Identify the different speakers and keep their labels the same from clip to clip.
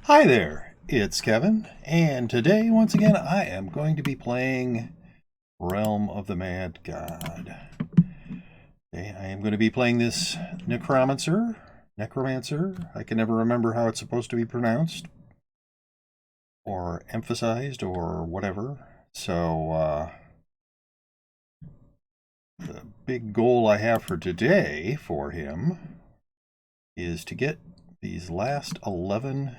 Speaker 1: Hi there, it's Kevin, and today, once again, I am going to be playing Realm of the Mad God. Today, I am going to be playing this Necromancer, I can never remember how it's supposed to be pronounced, or emphasized, or whatever. So, the big goal I have for today for him is to get these last 11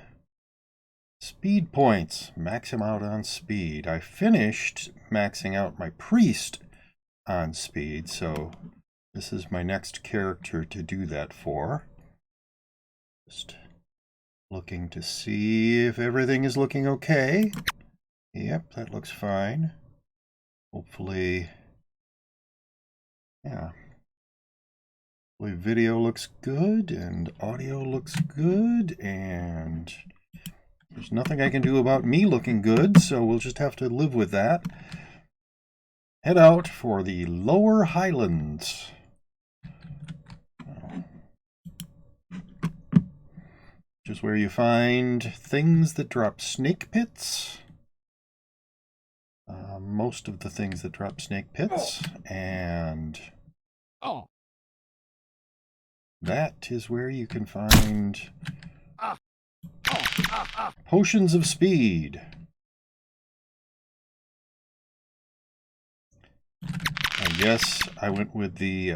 Speaker 1: speed points. Max him out on speed. I finished maxing out my priest on speed, so this is my next character to do that for. Just looking to see if everything is looking okay. Yep, that looks fine. Hopefully, yeah. Hopefully video looks good and audio looks good, and there's nothing I can do about me looking good, so we'll just have to live with that. Head out for the Lower Highlands. Which is where you find things that drop snake pits. Most of the things that drop snake pits. And that is where you can find potions of speed. I guess I went with the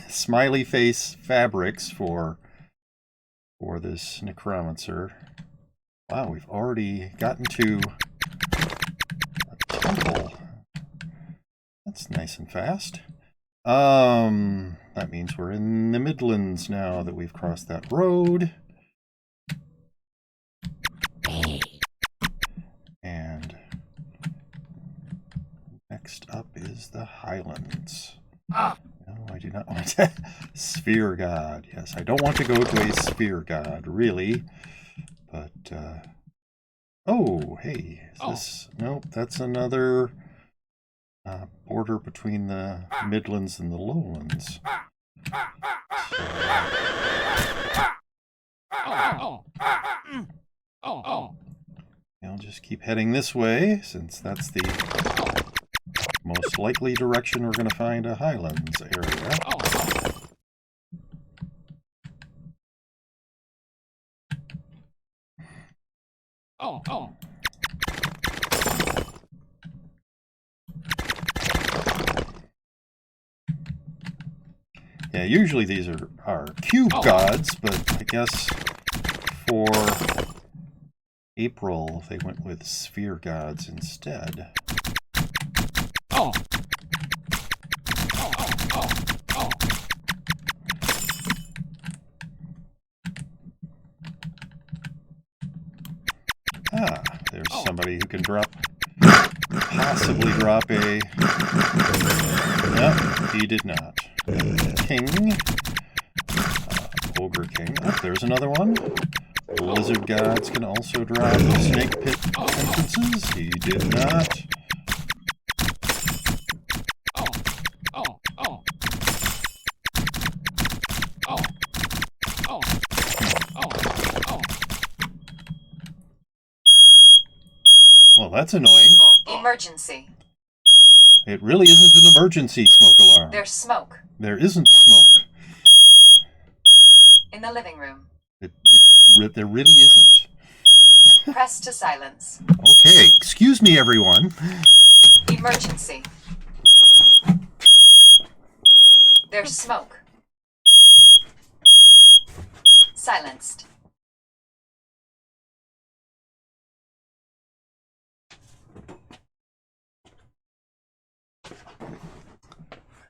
Speaker 1: smiley face fabrics for this Necromancer. Wow, we've already gotten to a temple. That's nice and fast. That means we're in the Midlands now that we've crossed that road. And next up is the Highlands. No, I do not want to. Sphere God. Yes, I don't want to go to a Sphere God, really. But, oh, hey, is this... Nope, that's another border between the Midlands and the Lowlands. I'll just keep heading this way, since that's the most likely direction we're going to find a Highlands area. Yeah, usually these are cube gods, but I guess for April they went with sphere gods instead. Ah, there's somebody who can possibly drop a... No, he did not. King. Ogre King. Oh, there's another one. Lizard gods can also drop snake pit entrances. He did not. Well, that's annoying.
Speaker 2: Emergency.
Speaker 1: It really isn't an emergency smoke alarm.
Speaker 2: There's smoke.
Speaker 1: There isn't smoke.
Speaker 2: In the living room.
Speaker 1: There really isn't.
Speaker 2: Press to silence.
Speaker 1: Okay, excuse me, everyone.
Speaker 2: Emergency. There's smoke. Silenced.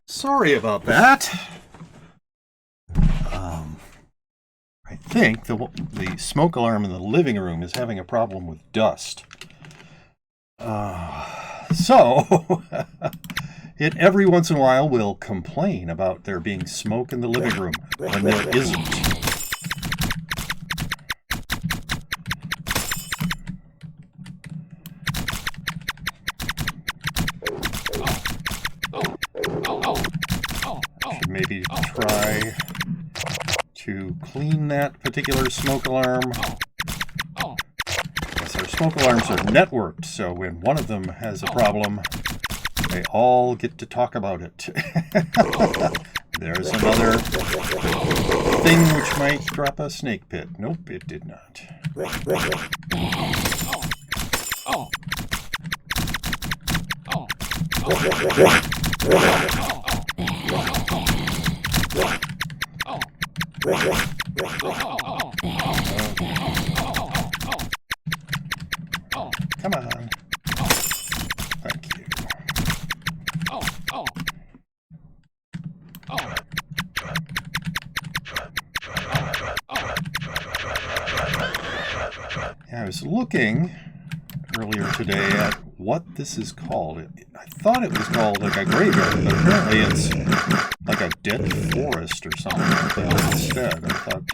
Speaker 1: Sorry about that. I think the smoke alarm in the living room is having a problem with dust. So, it every once in a while will complain about there being smoke in the living room when there isn't. Should maybe try to clean that particular smoke alarm smoke alarms are networked, so when one of them has a problem, they all get to talk about it. There's another thing which might drop a snake pit. Nope, it did not. Come on. Thank you. Yeah, I was looking earlier today at what this is called. I thought it was called like a graveyard, but apparently it's like a dead forest or something like that instead. I thought,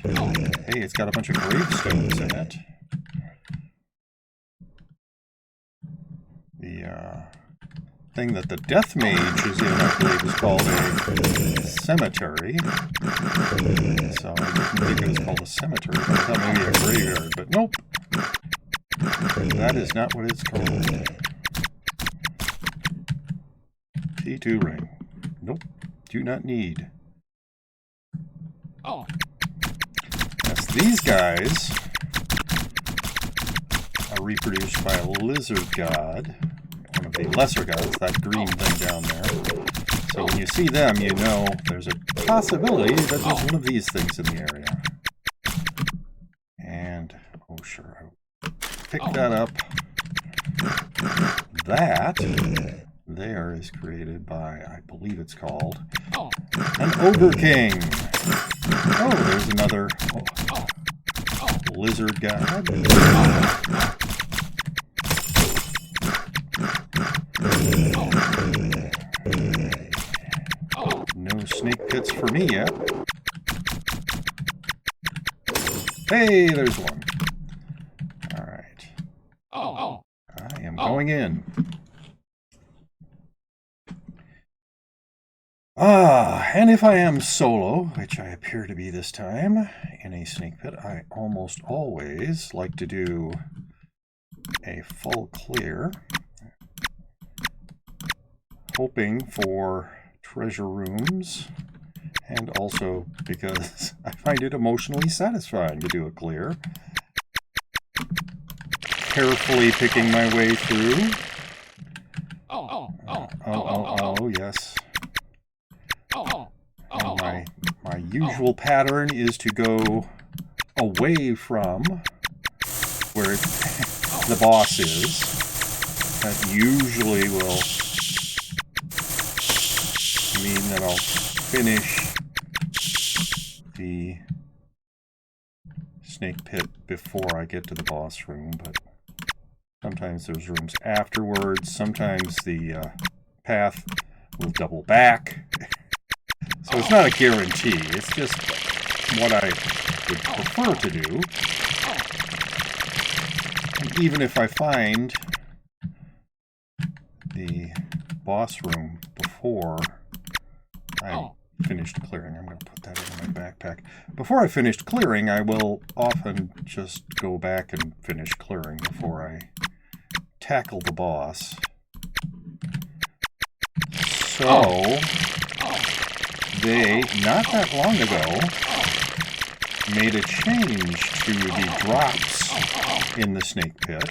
Speaker 1: hey, it's got a bunch of gravestones in it. The thing that the Death Mage is in, I believe, is called a cemetery. So I didn't think it was called a cemetery. I thought maybe a graveyard, but nope. That is not what it's called. P2 ring. Nope. Do not need. Yes, these guys are reproduced by a lizard god. One of the lesser gods, that green thing down there. So when you see them, you know there's a possibility that there's one of these things in the area. And, oh sure, I'll pick that up. That there is created by, I believe it's called, an Ogre King. Oh, there's another lizard god. No snake pits for me yet. Hey, there's one. Alright. I am going in. And if I am solo, which I appear to be this time, in a snake pit, I almost always like to do a full clear, hoping for treasure rooms, and also because I find it emotionally satisfying to do a clear. Carefully picking my way through. Oh, yes. And my usual pattern is to go away from where the boss is. That usually will mean that I'll finish the snake pit before I get to the boss room, but sometimes there's rooms afterwards. Sometimes the path will double back. So it's not a guarantee. It's just what I would prefer to do. And even if I find the boss room before I finished clearing, I'm going to put that in my backpack. Before I finished clearing, I will often just go back and finish clearing before I tackle the boss. So they, not that long ago, made a change to the drops in the snake pit.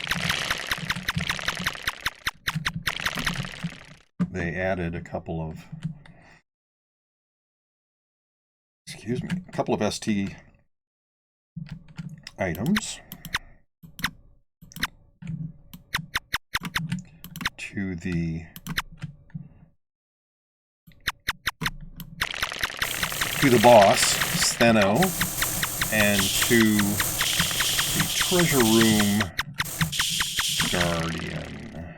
Speaker 1: They added a couple of, a couple of ST items to the boss, Stheno, and to the treasure room guardian.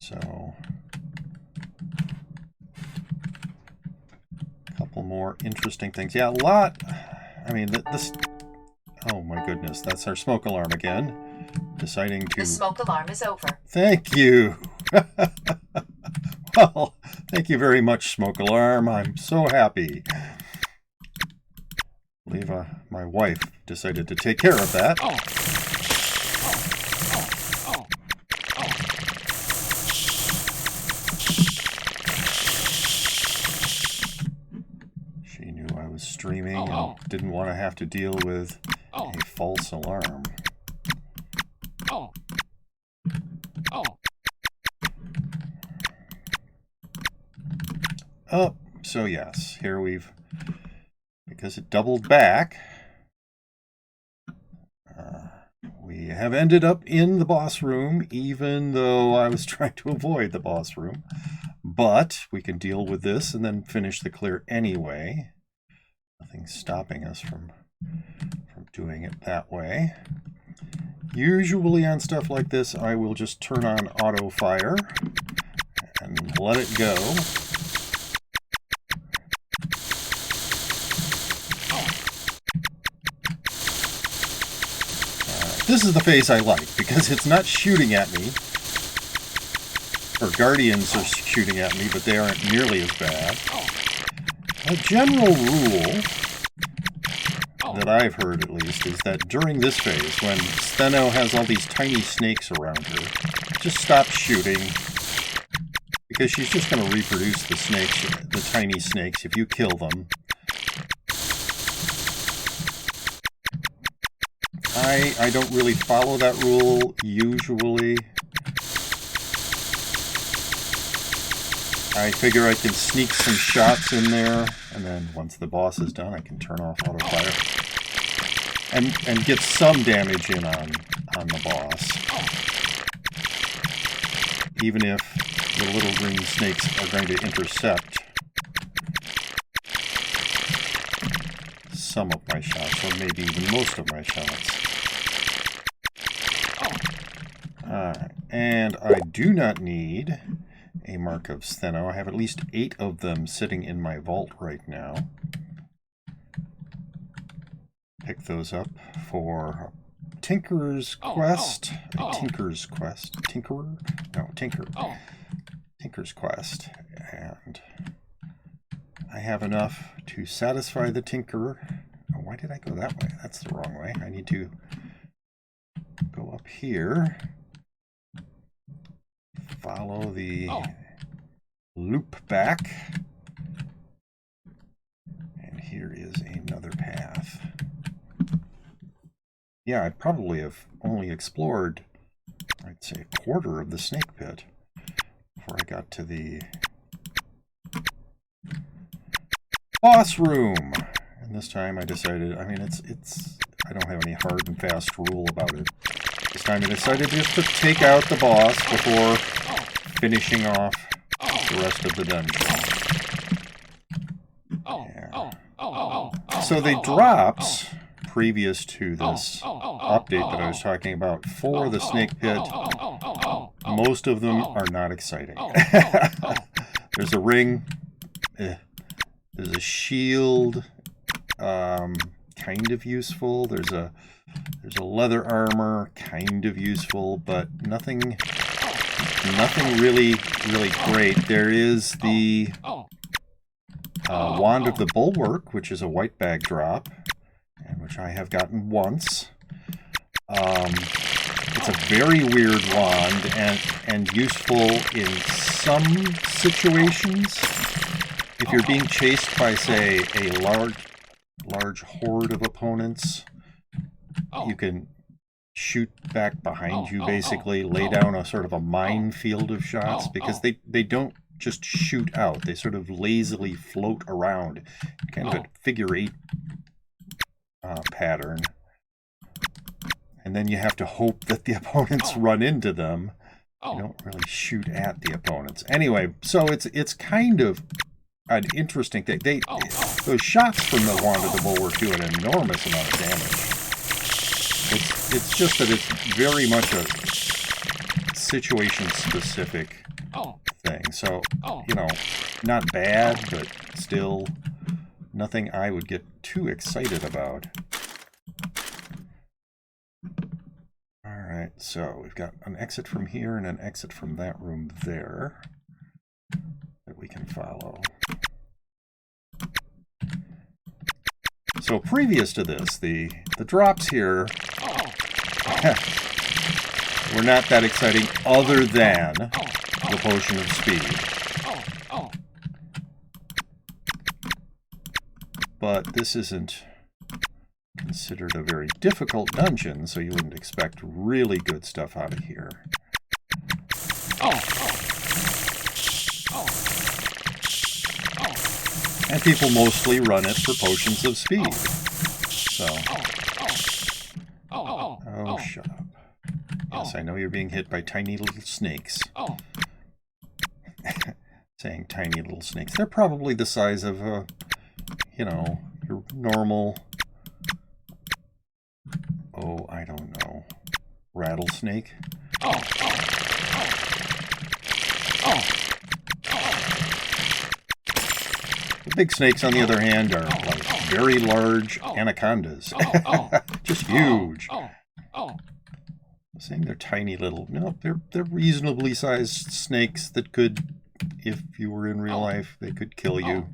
Speaker 1: So, a couple more interesting things. Yeah, a lot. I mean, this. Oh my goodness, that's our smoke alarm again. Deciding to.
Speaker 2: The smoke alarm is over.
Speaker 1: Thank you. Well, thank you very much, smoke alarm. I'm so happy. I believe my wife decided to take care of that. streaming and didn't want to have to deal with a false alarm. Oh, so yes, here because it doubled back, we have ended up in the boss room, even though I was trying to avoid the boss room. But we can deal with this and then finish the clear anyway. Nothing's stopping us from doing it that way. Usually on stuff like this, I will just turn on auto fire and let it go. This is the phase I like, because it's not shooting at me. Or guardians are shooting at me, but they aren't nearly as bad. A general rule that I've heard, at least, is that during this phase, when Steno has all these tiny snakes around her, just stop shooting, because she's just going to reproduce the snakes, the tiny snakes, if you kill them. I don't really follow that rule, usually. I figure I can sneak some shots in there, and then once the boss is done, I can turn off auto fire and get some damage in on the boss. Even if the little green snakes are going to intercept some of my shots, or maybe even most of my shots. Alright, and I do not need a mark of Steno. I have at least 8 of them sitting in my vault right now. Pick those up for Tinker's Quest. Tinker's Quest. Tinkerer? No, Tinker. Tinker's Quest. And I have enough to satisfy the Tinkerer. Oh, why did I go that way? That's the wrong way. I need to go up here. Follow the loop back. And here is another path. Yeah, I'd probably have only explored, I'd say, a quarter of the snake pit before I got to the boss room. And this time I decided, I mean, I don't have any hard and fast rule about it. This time I decided just to take out the boss before finishing off the rest of the dungeon. Yeah. So the drops previous to this update that I was talking about for the snake pit, most of them are not exciting. There's a ring, there's a shield, kind of useful. There's a leather armor, kind of useful, but nothing really great. There is the Wand of the Bulwark, which is a white bag drop, and which I have gotten once. It's a very weird wand and useful in some situations. If you're being chased by, say, a large horde of opponents, you can shoot back behind you, basically, lay down a sort of a minefield of shots, because they don't just shoot out. They sort of lazily float around, kind of a figure-8 pattern. And then you have to hope that the opponents run into them. You don't really shoot at the opponents. Anyway, so it's kind of an interesting thing. Those shots from the Wand of the Bulwark do an enormous amount of damage. It's just that it's very much a situation-specific thing. So, you know, not bad, but still nothing I would get too excited about. Alright, so we've got an exit from here and an exit from that room there that we can follow. So previous to this, the drops here were not that exciting other than the Potion of Speed. but this isn't considered a very difficult dungeon, so you wouldn't expect really good stuff out of here. And people mostly run it for potions of speed. So. Oh, shut up. Yes, I know you're being hit by tiny little snakes. Saying tiny little snakes. They're probably the size of, you know, your normal... Oh, I don't know. Rattlesnake? The big snakes, on the other hand, are like very large anacondas. Just huge. Saying they're tiny little... No, they're reasonably sized snakes that could, if you were in real life, they could kill you.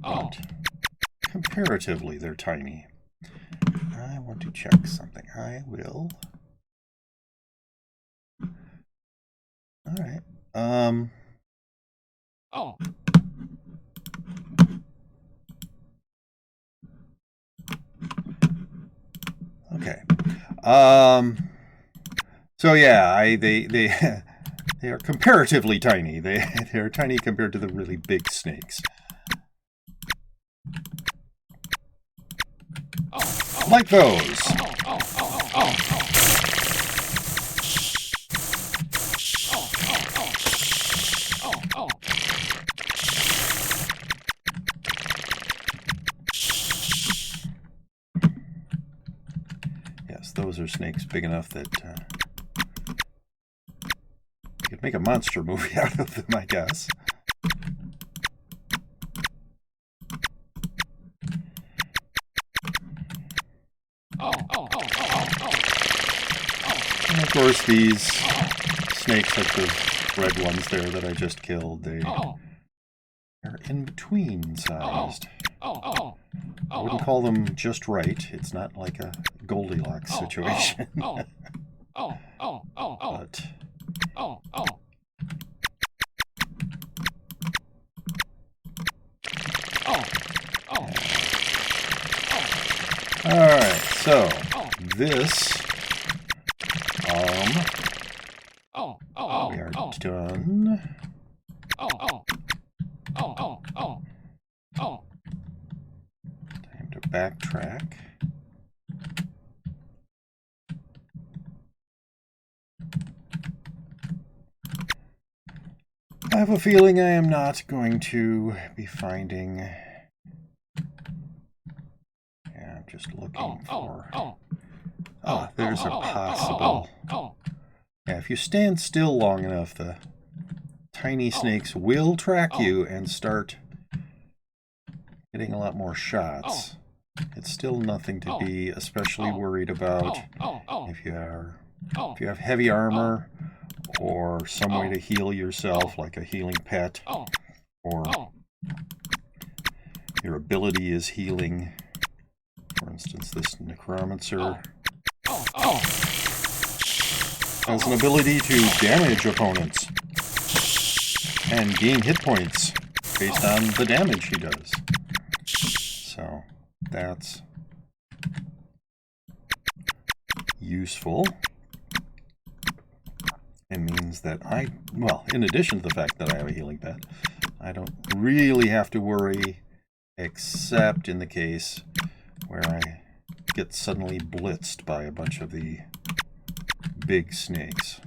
Speaker 1: But comparatively, they're tiny. I want to check something. I will. Alright. Okay. So yeah, they are comparatively tiny. They're tiny compared to the really big snakes. Like those. Yes, those are snakes big enough that you could make a monster movie out of them, I guess. And of course, these snakes, like the red ones there that I just killed, they are in between sized. I wouldn't call them just right. It's not like a Goldilocks situation. But alright, so this we are done. Time to backtrack. I have a feeling I am not going to be finding... Yeah, I'm just looking for... Oh, there's a possible... Yeah, if you stand still long enough, the tiny snakes will track you and start getting a lot more shots. It's still nothing to be especially worried about if you have heavy armor or some way to heal yourself, like a healing pet, or your ability is healing. For instance, this Necromancer has an ability to damage opponents and gain hit points based on the damage he does. So that's useful. It means that well, in addition to the fact that I have a healing pet, I don't really have to worry, except in the case where I get suddenly blitzed by a bunch of the big snakes.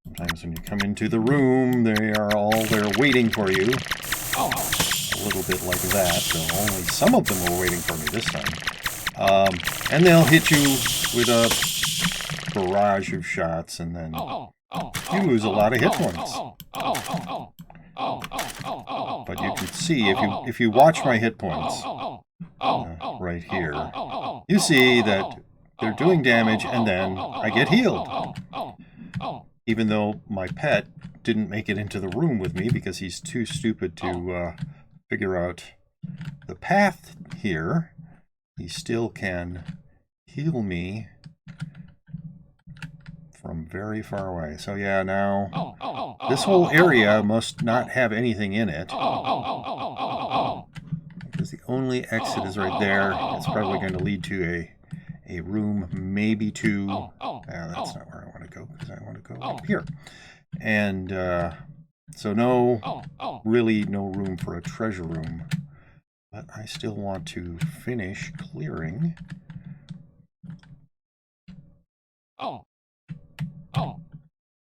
Speaker 1: Sometimes when you come into the room, they are all there waiting for you. A little bit like that, though only some of them were waiting for me this time. And they'll hit you with a barrage of shots, and then you lose a lot of hit points. But you can see, if you watch my hit points right here, you see that they're doing damage, and then I get healed. Even though my pet didn't make it into the room with me because he's too stupid to figure out the path here, he still can heal me from very far away. So yeah, now This whole area must not have anything in it. Because the only exit is right there. It's probably going to lead to a room, maybe two. That's not where I want to go, because I want to go up here. And so really no room for a treasure room. But I still want to finish clearing.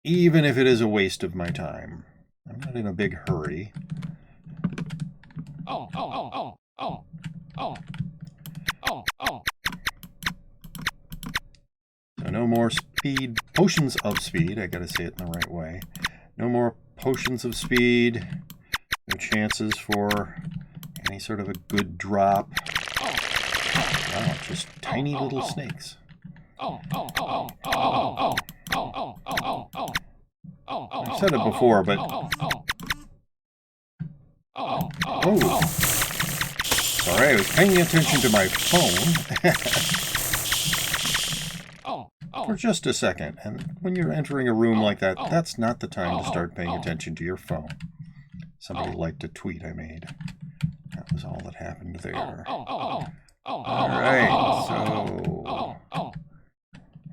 Speaker 1: Even if it is a waste of my time. I'm not in a big hurry. So no more speed, potions of speed. I gotta say it in the right way. No more potions of speed. No chances for any sort of a good drop. Wow, just tiny little snakes. I've said it before, but... Oh! Sorry, I was paying attention to my phone. For just a second. And when you're entering a room like that, that's not the time to start paying attention to your phone. Somebody liked a tweet I made. That was all that happened there. Alright, so...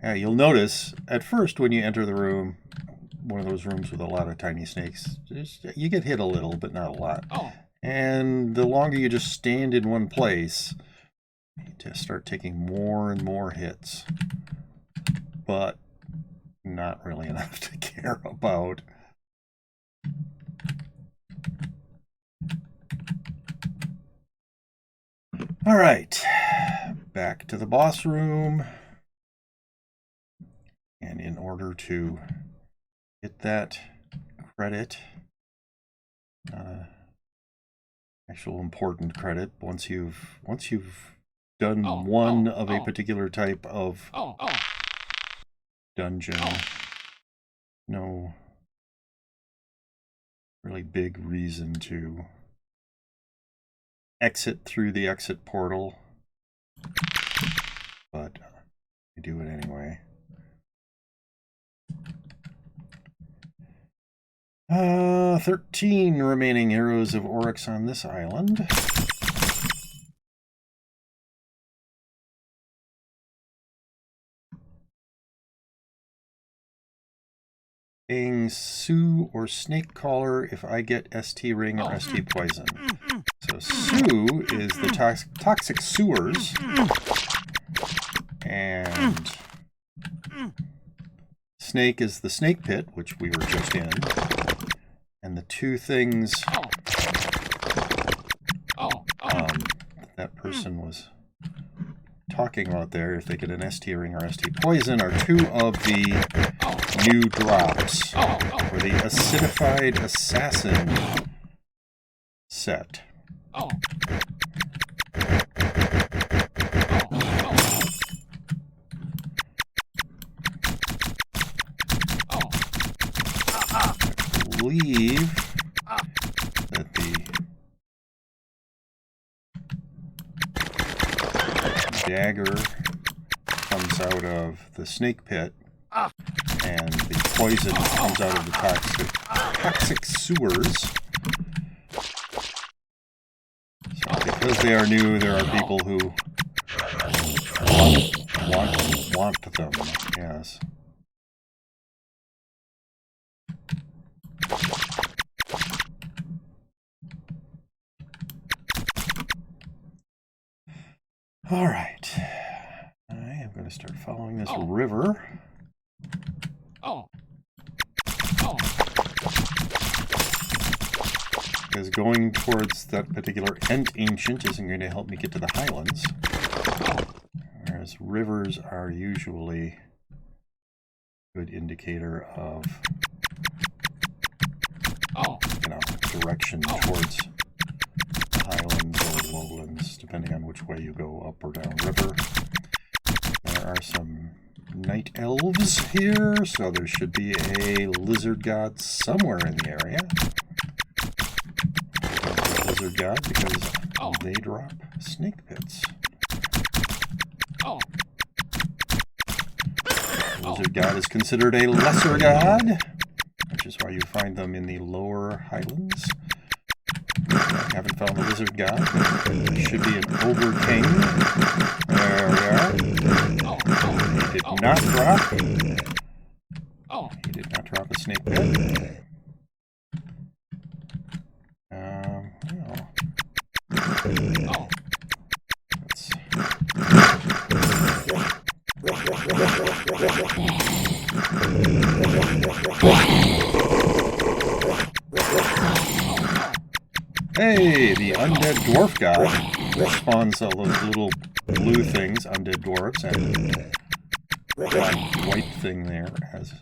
Speaker 1: Yeah, you'll notice, at first when you enter the room, one of those rooms with a lot of tiny snakes, you get hit a little, but not a lot. And the longer you just stand in one place, you just start taking more and more hits. But not really enough to care about. All right, back to the boss room. And in order to get that credit, actual important credit, once you've done one of a particular type of dungeon, no really big reason to exit through the exit portal, but I do it anyway. 13 remaining heroes of Oryx on this island. Being Sue or Snake Caller if I get ST Ring or ST Poison. So Sue is the toxic sewers, and Snake is the snake pit, which we were just in. And the two things that person was talking about there, if they get an ST Ring or ST Poison, are two of the new drops for the Acidified Assassin set. I believe that the dagger comes out of the snake pit, and the poison comes out of the toxic sewers. So because they are new, there are people who want them, yes. All right, I am going to start following this river. Because going towards that particular Ent Ancient isn't going to help me get to the Highlands. Whereas rivers are usually a good indicator of, direction towards Highlands or Lowlands, depending on which way you go, up or down river. There are some night elves here, so there should be a lizard god somewhere in the area. Lizard god, because they drop snake pits. Lizard god is considered a lesser god, which is why how you find them in the lower highlands. Haven't found the lizard god. Should be an ogre king. There we are. He did not drop. He did not drop a snake pit. Hey, the undead dwarf god spawns all those little blue things, undead dwarves, and that white thing there as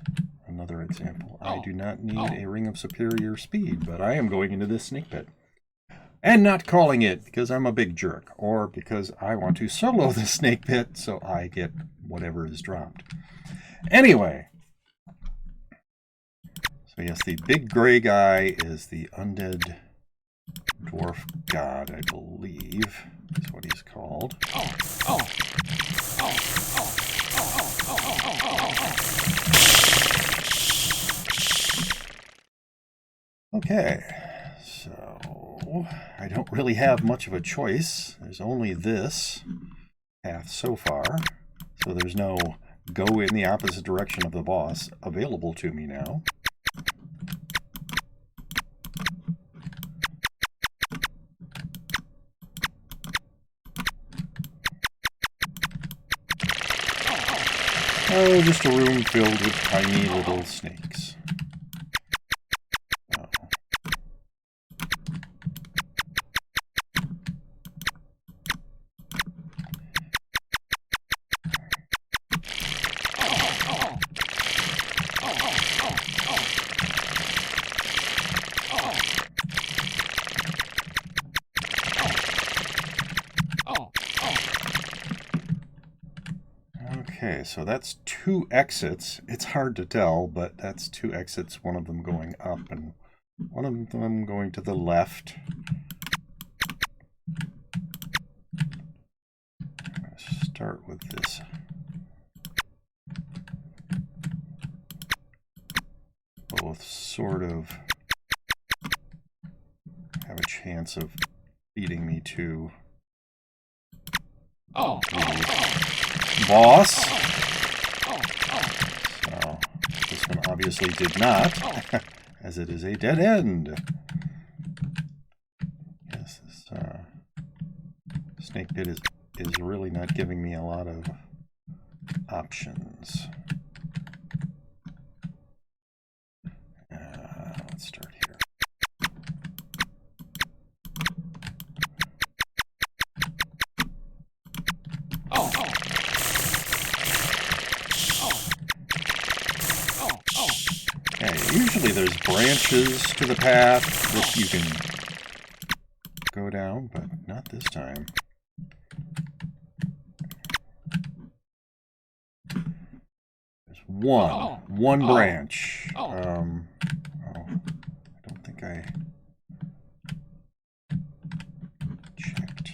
Speaker 1: another example. I do not need a ring of superior speed, but I am going into this snake pit. And not calling it because I'm a big jerk, or because I want to solo the snake pit so I get whatever is dropped. Anyway, so yes, the big gray guy is the undead dwarf god, I believe is what he's called. Okay, so I don't really have much of a choice. There's only this path so far, so there's no go in the opposite direction of the boss available to me now. Oh, just a room filled with tiny little snakes. Oh. Okay, so that's 2 exits. It's hard to tell, but that's 2 exits, one of them going up and one of them going to the left. Let's start with this. Both sort of have a chance of leading me to boss. So this one obviously did not, as it is a dead end. Yes, this snake pit is really not giving me a lot of options. Let's start here. Usually there's branches to the path that you can go down, but not this time. There's one branch. I don't think I checked.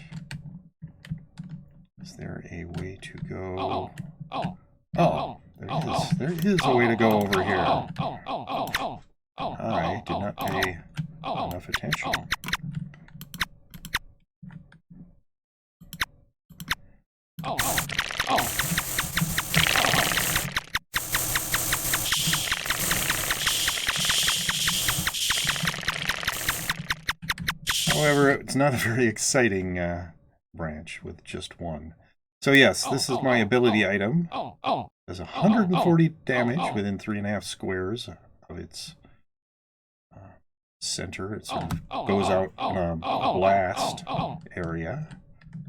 Speaker 1: Is there a way to go? Oh, there is a way to go over here. I did not pay enough attention. However, it's not a very exciting branch with just one. So yes, this is my ability item. Does 140 damage within 3.5 squares of its center. It sort of goes out in a blast area.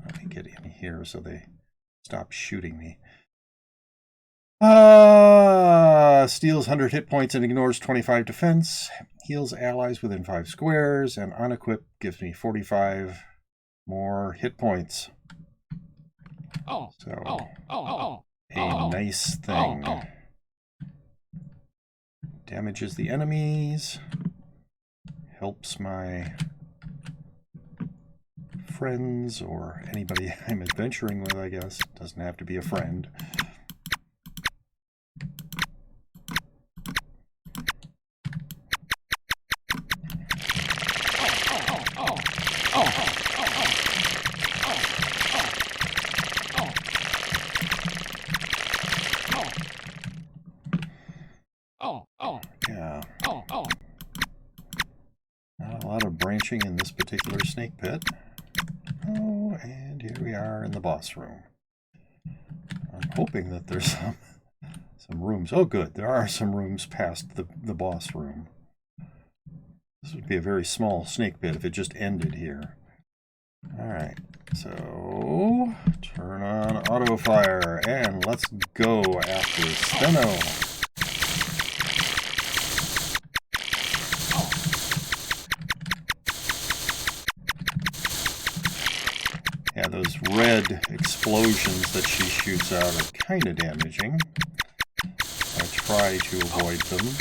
Speaker 1: Let me get in here so they stop shooting me. Steals 100 hit points and ignores 25 defense. Heals allies within 5 squares. And unequip gives me 45 more hit points. So, a nice thing. Damages the enemies. Helps my friends or anybody I'm adventuring with, I guess. Doesn't have to be a friend. A lot of branching in this particular snake pit. Oh, and here we are in the boss room. I'm hoping that there's some rooms. Oh, good. There are some rooms past the boss room. This would be a very small snake pit if it just ended here. Alright, so turn on auto fire and let's go after Steno. Yeah, those red explosions that she shoots out are kind of damaging. I try to avoid them.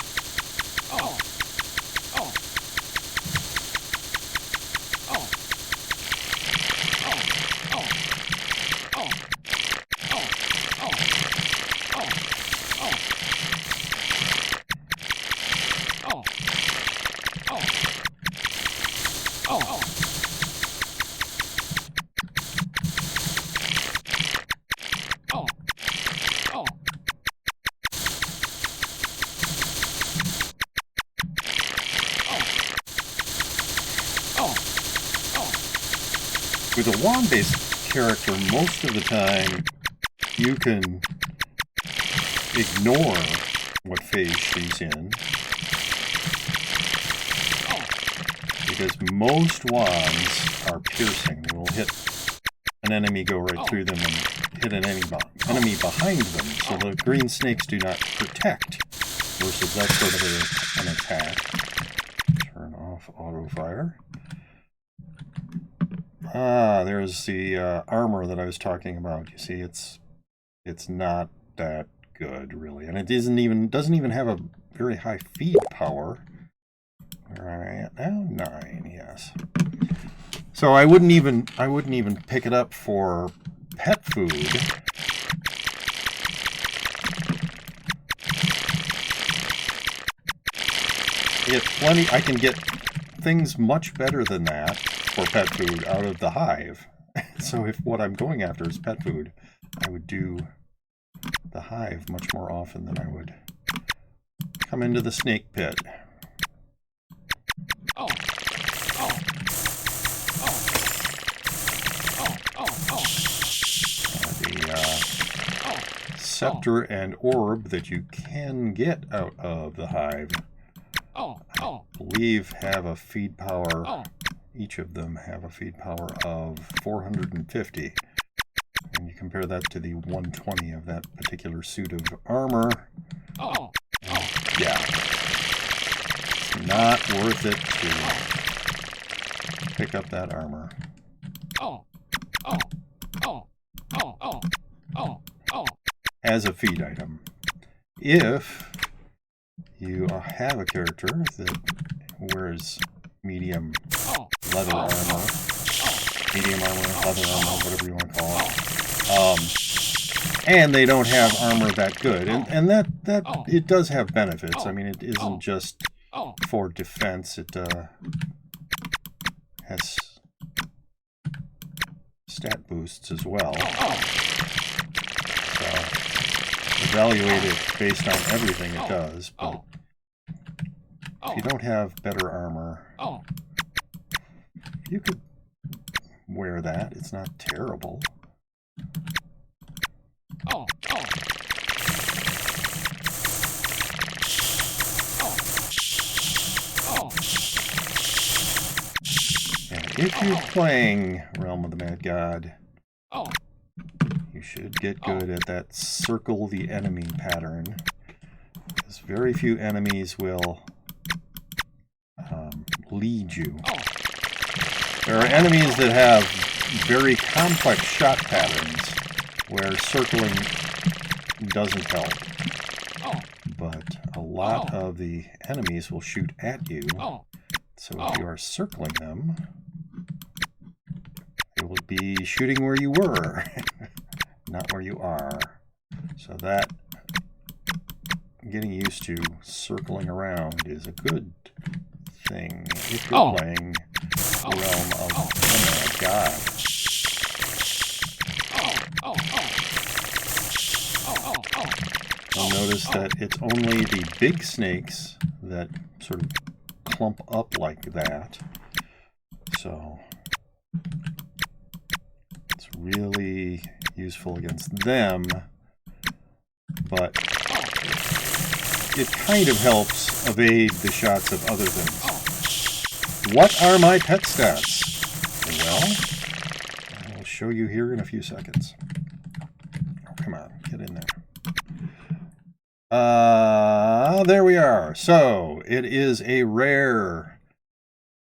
Speaker 1: With a wand-based character, most of the time, you can ignore what phase she's in. Because most wands are piercing. They will hit an enemy, go right through them, and hit an enemy behind them. So the green snakes do not protect, versus that sort of an attack. Turn off auto fire. Ah, there's the armor that I was talking about. You see, it's not that good, really, and it doesn't even have a very high feed power. Where am I at now? 9, yes. So I wouldn't even pick it up for pet food. I can get things much better than that for pet food out of the hive. So if what I'm going after is pet food, I would do the hive much more often than I would come into the snake pit. The scepter and orb that you can get out of the hive, I believe, have a feed power. Each of them have a feed power of 450. And you compare that to the 120 of that particular suit of armor. Yeah. It's not worth it to pick up that armor. As a feed item. If you have a character that wears medium leather armor, leather armor, whatever you want to call it, and they don't have armor that good, and that it does have benefits. I mean, it isn't just for defense. It has stat boosts as well. So evaluate it based on everything it does, but if you don't have better armor, you could wear that. It's not terrible. And if you're playing Realm of the Mad God, you should get good at that circle the enemy pattern, because very few enemies will lead you. There are enemies that have very complex shot patterns where circling doesn't help. But a lot of the enemies will shoot at you. So if you are circling them, they will be shooting where you were, not where you are. So that, getting used to circling around is a good thing if you're playing Realm of the Mad God. You'll notice that it's only the big snakes that sort of clump up like that. So it's really useful against them, but it kind of helps evade the shots of other things. What are my pet stats? Well, I'll show you here in a few seconds. Oh, come on, get in there. There we are. So, it is a rare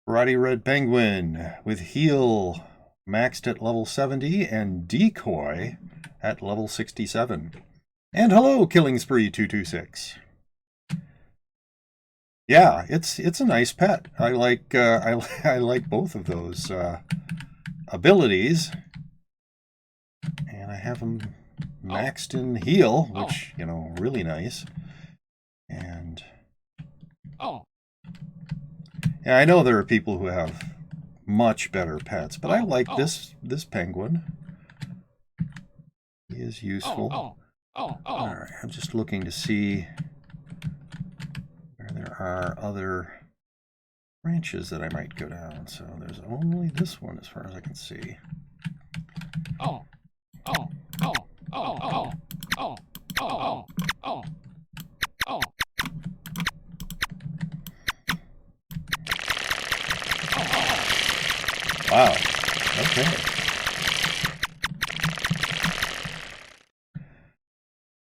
Speaker 1: Karate Red Penguin with heal maxed at level 70 and decoy at level 67. And hello, Killing Spree 226. Yeah, it's a nice pet. I like I like both of those abilities, and I have them maxed in heal, which, you know, really nice. And yeah, I know there are people who have much better pets, but I like this penguin. He is useful. All right, I'm just looking to see where there are other branches that I might go down. So there's only this one as far as I can see. Wow. Okay.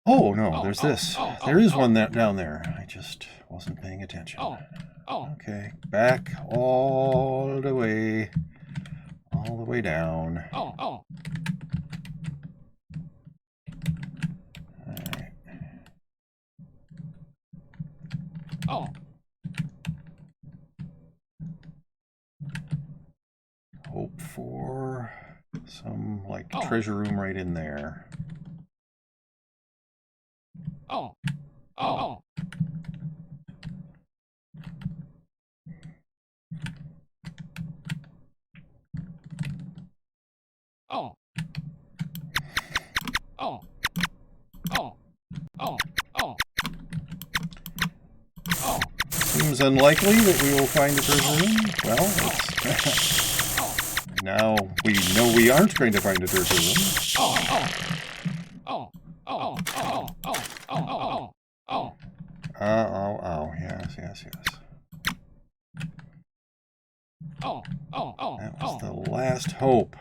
Speaker 1: Oh, no, there's this. There is one down there. I just wasn't paying attention. Okay, back all the way down. All right. Hope for some, like, treasure room right in there. Seems unlikely that we will find a treasure room. Well, now we know we aren't going to find a treasure room. Yes. That was the last hope.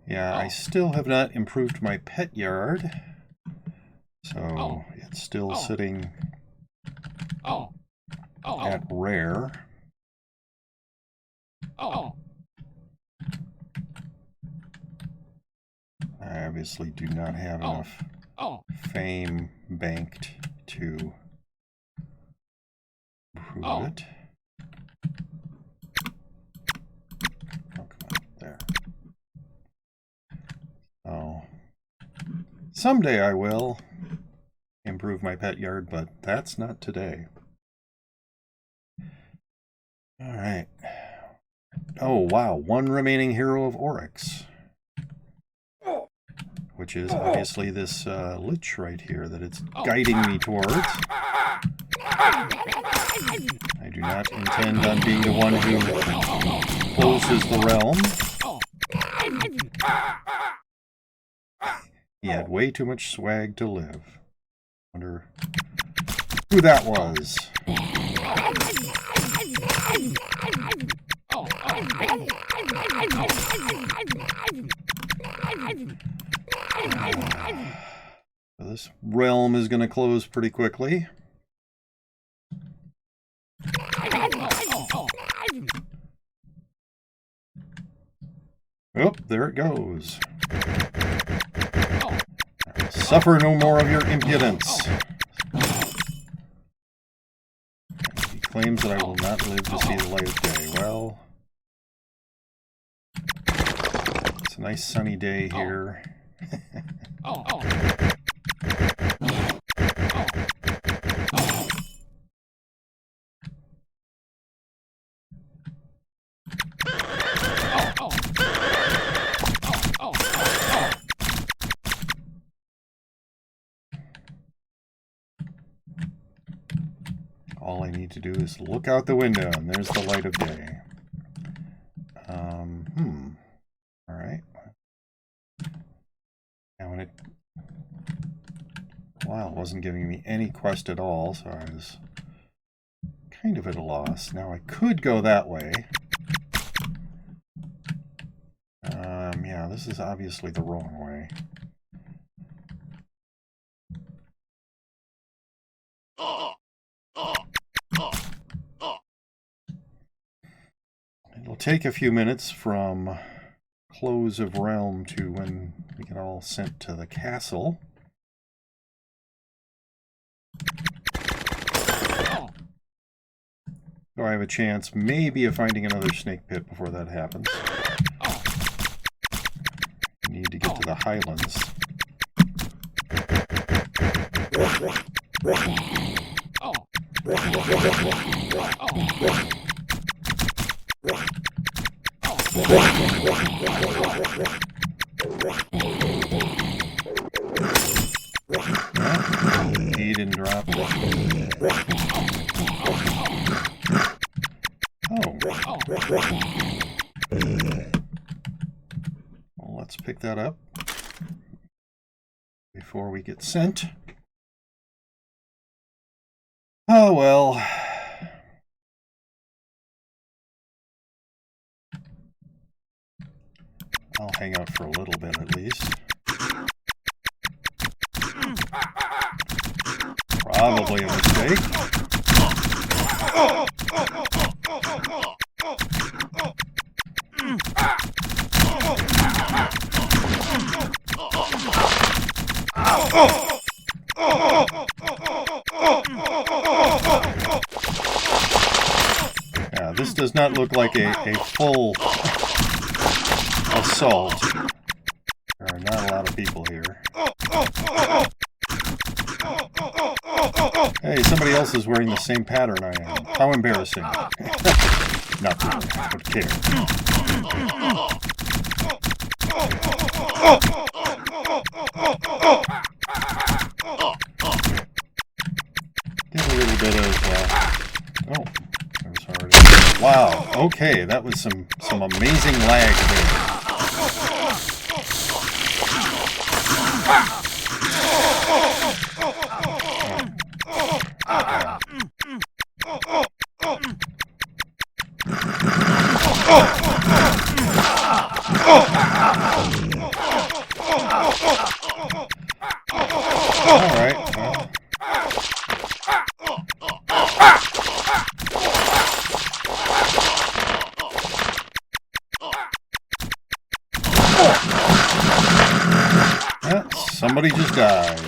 Speaker 1: Yeah, I still have not improved my pet yard, so it's still sitting at rare. I obviously do not have enough fame banked to improve it. Oh, come on, there. Oh, someday I will improve my pet yard, but that's not today. All right. Oh, wow. One remaining hero of Oryx, which is obviously this lich right here that it's guiding me towards. I do not intend on being the one who closes the realm. He had way too much swag to live. Wonder who that was. So this realm is going to close pretty quickly. Oh, there it goes. Suffer no more of your impudence. He claims that I will not live to see the light of day. Well, it's a nice sunny day here. all I need to do is look out the window, and there's the light of day. Alright. Now when it... Wow, it wasn't giving me any quest at all, so I was kind of at a loss. Now I could go that way. Yeah, this is obviously the wrong way. It'll take a few minutes from close of realm to when we get all sent to the castle. So I have a chance maybe of finding another snake pit before that happens. Need to get to the highlands. He didn't drop. Oh. Well, let's pick that up before we get sent. Oh well. I'll hang out for a little bit at least. Probably a mistake. Yeah, this does not look like a full assault. There are not a lot of people here. Hey, somebody else is wearing the same pattern I am. How embarrassing. Not really, I don't care. Get a little bit of, oh, there's already, wow, okay, that was some amazing lag there. Alright, well. Yeah, somebody just died.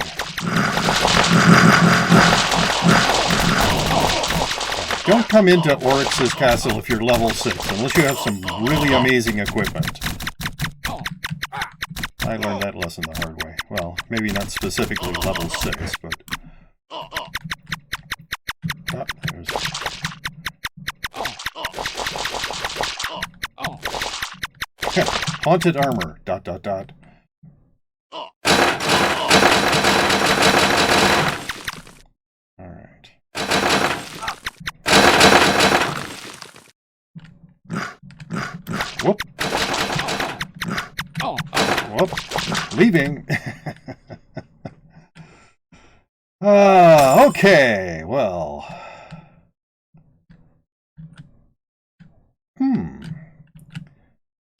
Speaker 1: Don't come into Oryx's castle if you're level 6, unless you have some really amazing equipment. I learned that lesson the hard way. Well, maybe not specifically level 6, but... Oh, there's... Haunted armor, ... Alright. Whoop! Whoop! Leaving! Okay, well...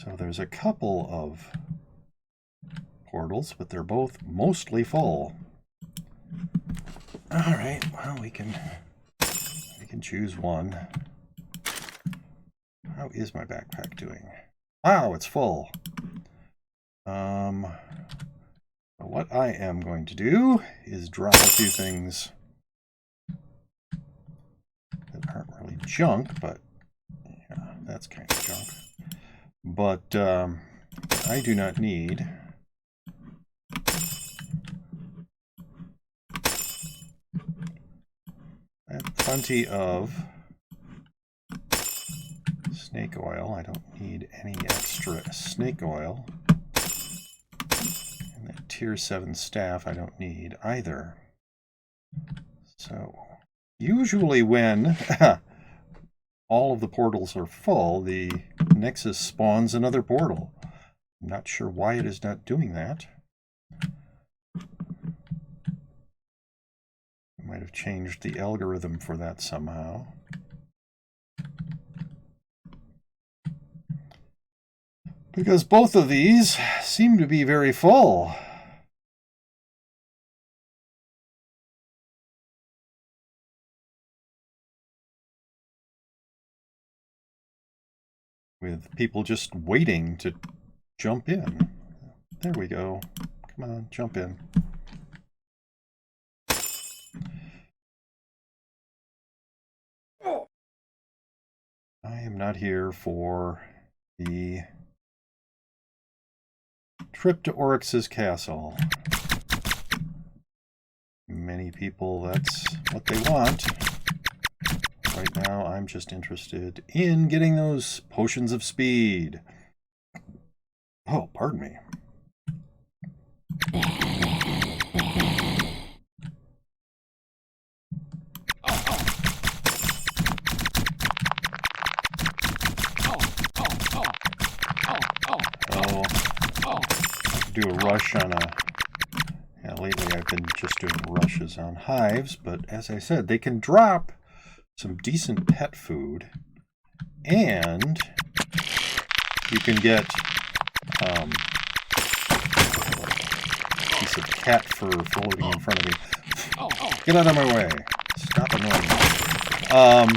Speaker 1: So there's a couple of portals, but they're both mostly full. Alright, well, we can choose one. How is my backpack doing? Wow, it's full. What I am going to do is drop a few things that aren't really junk, but yeah, that's kind of junk. But I do not need. I have plenty of snake oil. I don't need any extra snake oil. And that tier 7 staff I don't need either. So Usually when all of the portals are full, the Nexus spawns another portal. I'm not sure why it is not doing that. I might have changed the algorithm for that somehow. Because both of these seem to be very full. With people just waiting to jump in. There we go. Come on, jump in. I am not here for the trip to Oryx's castle. Many people, that's what they want. Right now, I'm just interested in getting those potions of speed. Oh, pardon me. Do a rush on a... Yeah, lately I've been just doing rushes on hives, but as I said, they can drop some decent pet food, and you can get a piece of cat fur floating in front of me. Get out of my way. Stop annoying me.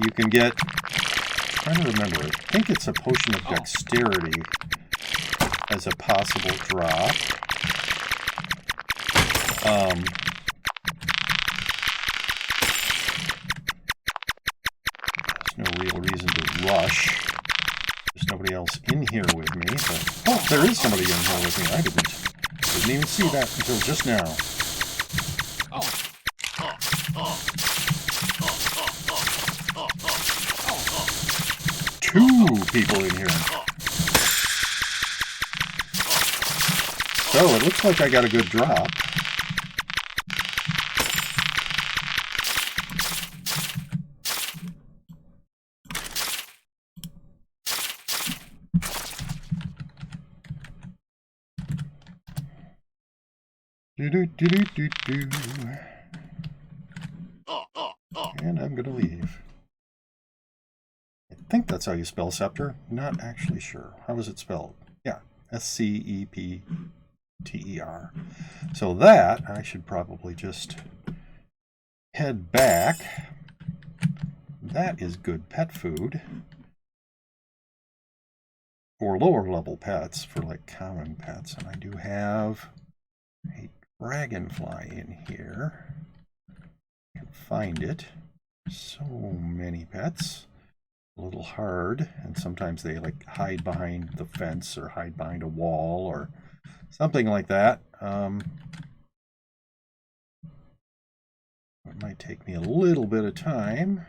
Speaker 1: You can get... I'm trying to remember. I think it's a potion of dexterity as a possible drop. There's no real reason to rush. There's nobody else in here with me. But, oh, there is somebody in here with me. I didn't even see that until just now. Two people in here. So it looks like I got a good drop. And I'm going to leave. I think that's how you spell scepter. Not actually sure. How is it spelled? Yeah, S-C-E-P-T-E-R. So that, I should probably just head back. That is good pet food. For lower level pets, for like common pets. And I do have a dragonfly in here. I can find it. So many pets. A little hard, and sometimes they like hide behind the fence or hide behind a wall or something like that. It might take me a little bit of time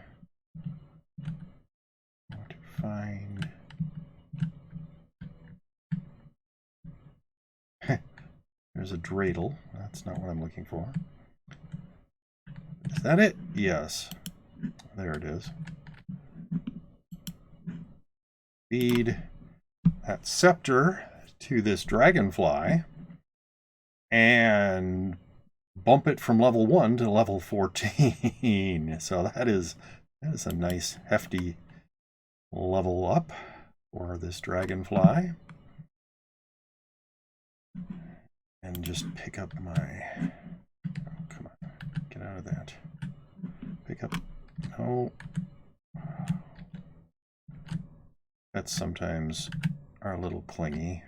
Speaker 1: to find... There's a dreidel. That's not what I'm looking for. Is that it? Yes. There it is. Feed that scepter to this dragonfly and bump it from level 1 to level 14. So that is a nice hefty level up for this dragonfly. And just pick up my... Oh, come on. Get out of that. Pick up... No. Pets sometimes are a little clingy.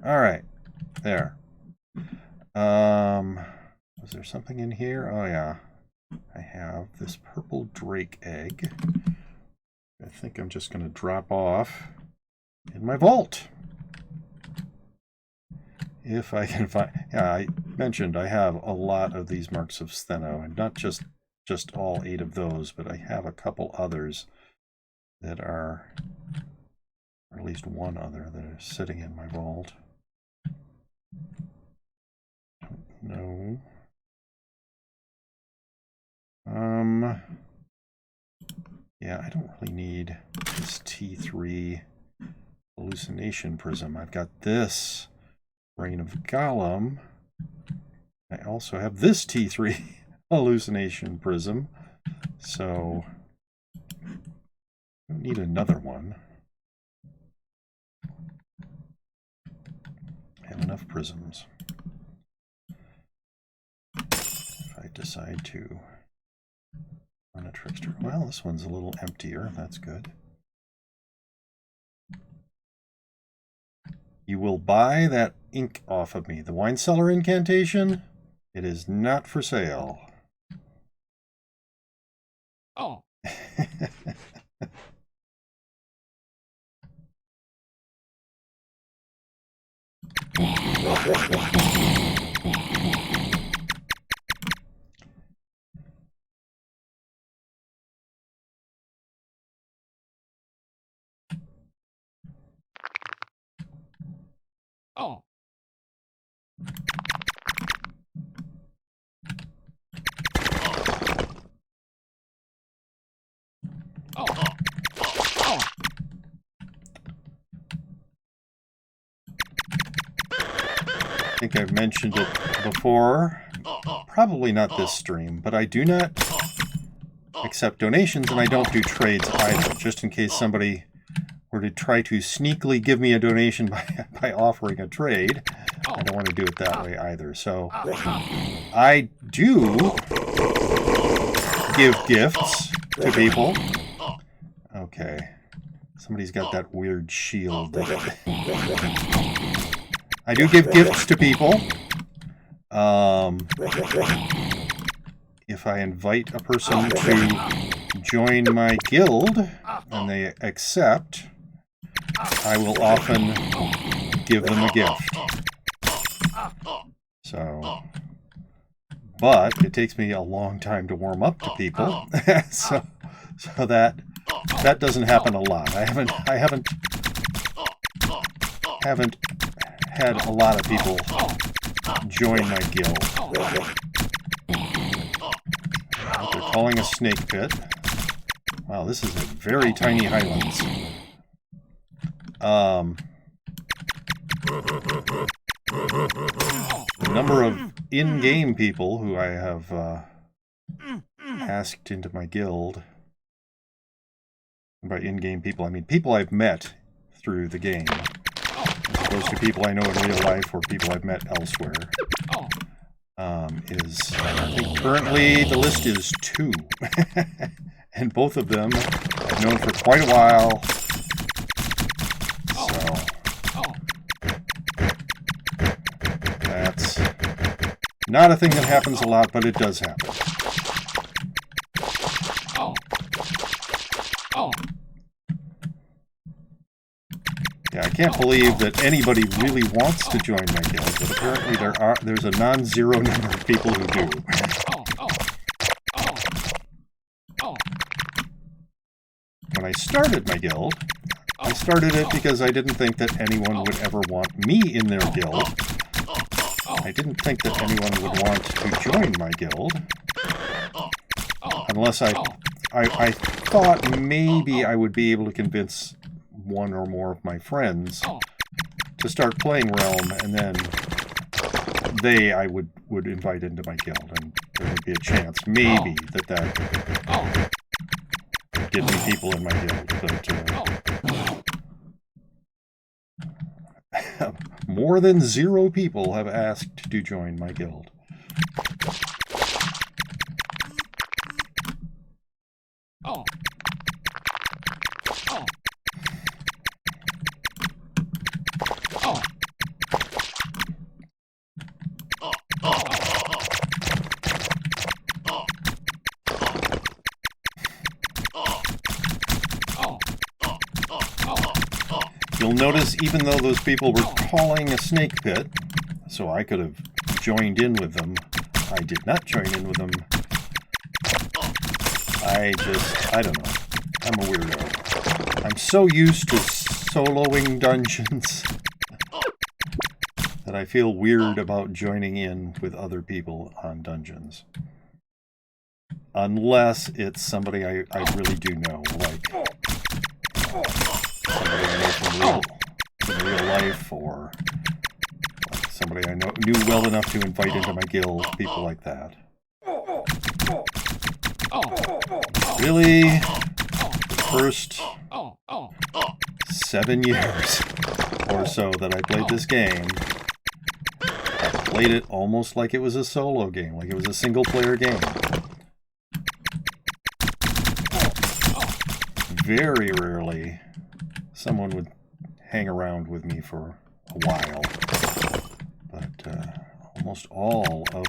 Speaker 1: All right, there. Was there something in here? Oh yeah, I have this purple drake egg. I think I'm just going to drop off in my vault. If I can find... Yeah, I mentioned I have a lot of these marks of Stheno, and not just all 8 of those, but I have a couple others that are, or at least one other that is sitting in my vault. Don't No. Yeah, I don't really need this T3 hallucination prism. I've got this Reign of Gollum. I also have this T3 hallucination prism. So I don't need another one. I have enough prisms. If I decide to run a trickster. Well, this one's a little emptier. That's good. You will buy that ink off of me. The wine cellar incantation, it is not for sale.
Speaker 3: Oh. Oh. Oh. Oh.
Speaker 1: I think I've mentioned it before. Probably not this stream, but I do not accept donations and I don't do trades either, just in case somebody were to try to sneakily give me a donation by offering a trade. I don't want to do it that way either. So I do give gifts to people. Okay. Somebody's got that weird shield. I do give gifts to people. If I invite a person to join my guild and they accept, I will often give them a gift. So, but it takes me a long time to warm up to people, so that doesn't happen a lot. I haven't had a lot of people join my guild. What they're calling a snake pit. Wow, this is a very tiny highlands. The number of in-game people who I have asked into my guild. And by in-game people, I mean people I've met through the game, as opposed to people I know in real life or people I've met elsewhere. Is, I think currently the list is 2. And both of them I've known for quite a while. So that's not a thing that happens a lot, but it does happen. Yeah, I can't believe that anybody really wants to join my guild, but apparently there's a non-zero number of people who do. When I started my guild, I started it because I didn't think that anyone would ever want me in their guild. I didn't think that anyone would want to join my guild. Unless I thought maybe I would be able to convince one or more of my friends to start playing Realm, and then I would invite into my guild, and there would be a chance, maybe, that would get me people in my guild. But more than 0 people have asked to join my guild. You'll notice, even though those people were calling a snake pit, so I could have joined in with them, I did not join in with them. I don't know. I'm a weirdo. I'm so used to soloing dungeons that I feel weird about joining in with other people on dungeons. Unless it's somebody I really do know, like somebody I know from real life, or like somebody I knew well enough to invite into my guild, people like that. Really, the first 7 years or so that I played this game, I played it almost like it was a solo game, like it was a single-player game. Very rarely someone would hang around with me for a while, but almost all of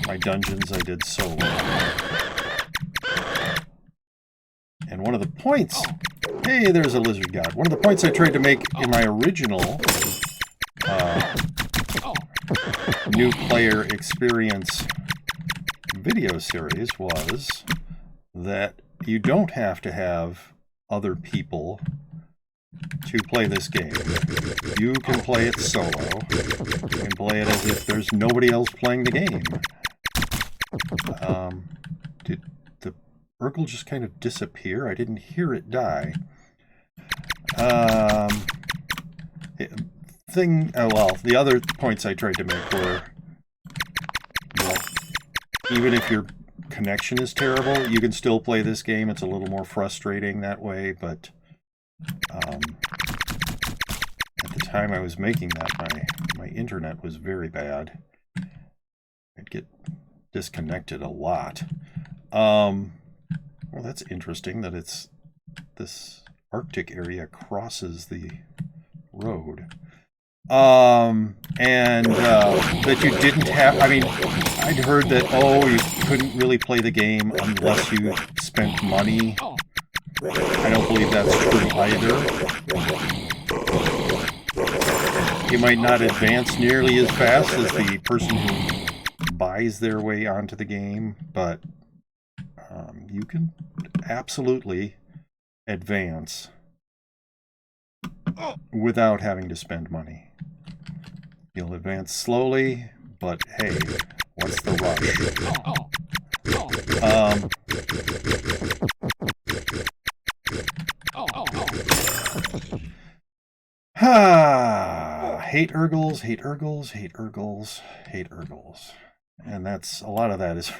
Speaker 1: my dungeons I did solo. And one of the points, hey, there's a lizard god. One of the points I tried to make in my original new player experience video series was that you don't have to have other people to play this game. You can play it solo. You can play it as if there's nobody else playing the game. Did the Urkel just kind of disappear? I didn't hear it die. The other points I tried to make were, even if your connection is terrible, you can still play this game. It's a little more frustrating that way, but at the time I was making that, my internet was very bad. I'd get disconnected a lot. Well, that's interesting that it's this Arctic area crosses the road. That you didn't have, I mean, I'd heard that, you couldn't really play the game unless you spent money. I don't believe that's true either. You might not advance nearly as fast as the person who buys their way onto the game, but you can absolutely advance without having to spend money. You'll advance slowly, but hey, what's the rush? Hate Urgles, hate Urgles, hate Urgles, hate Urgles. And that's, a lot of that is,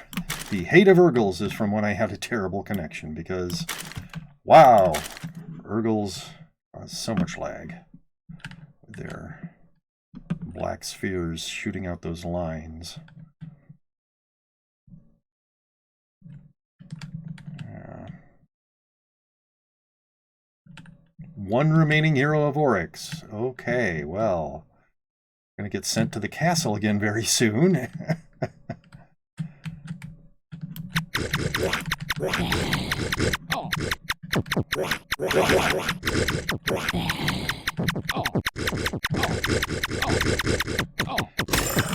Speaker 1: the hate of Urgles is from when I had a terrible connection, because, wow, Urgles has so much lag with their black spheres shooting out those lines. One remaining hero of Oryx. Okay, well, I'm going to get sent to the castle again very soon.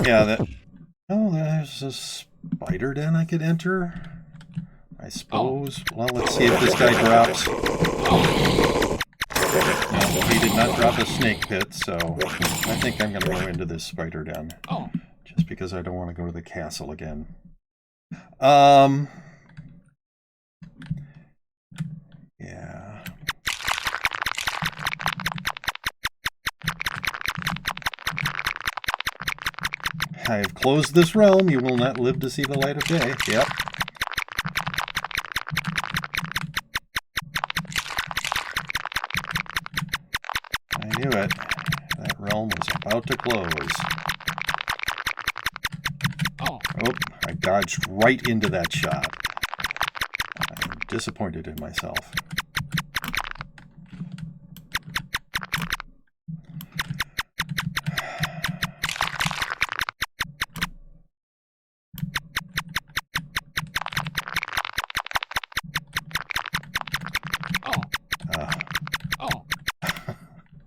Speaker 1: Yeah, there's a spider den I could enter, I suppose. Well, let's see if this guy drops. No, he did not drop a snake pit, so I think I'm going to go into this spider den. Just because I don't want to go to the castle again. Yeah. I have closed this realm. You will not live to see the light of day. Yep. I knew it. That realm was about to close. Oh, I dodged right into that shot. I'm disappointed in myself.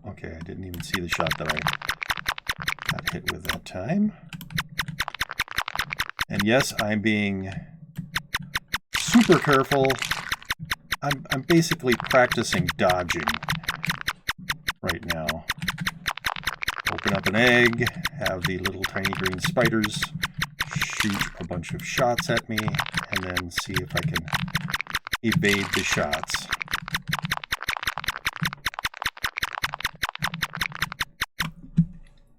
Speaker 1: Okay, I didn't even see the shot that I got hit with that time. And yes, I'm being super careful. I'm basically practicing dodging right now, open up an egg, have the little tiny green spiders shoot a bunch of shots at me, and then see if I can evade the shots.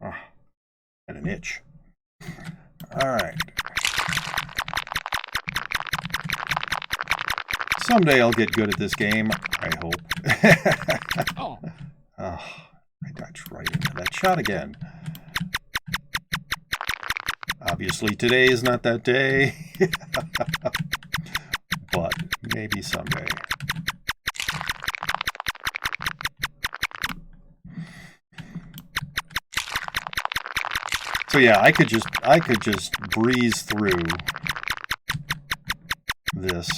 Speaker 1: Oh, had an itch. Alright. Someday I'll get good at this game, I hope.
Speaker 3: Oh.
Speaker 1: Oh, I dodged right into that shot again. Obviously today is not that day, but maybe someday. So yeah, I could just breeze through this.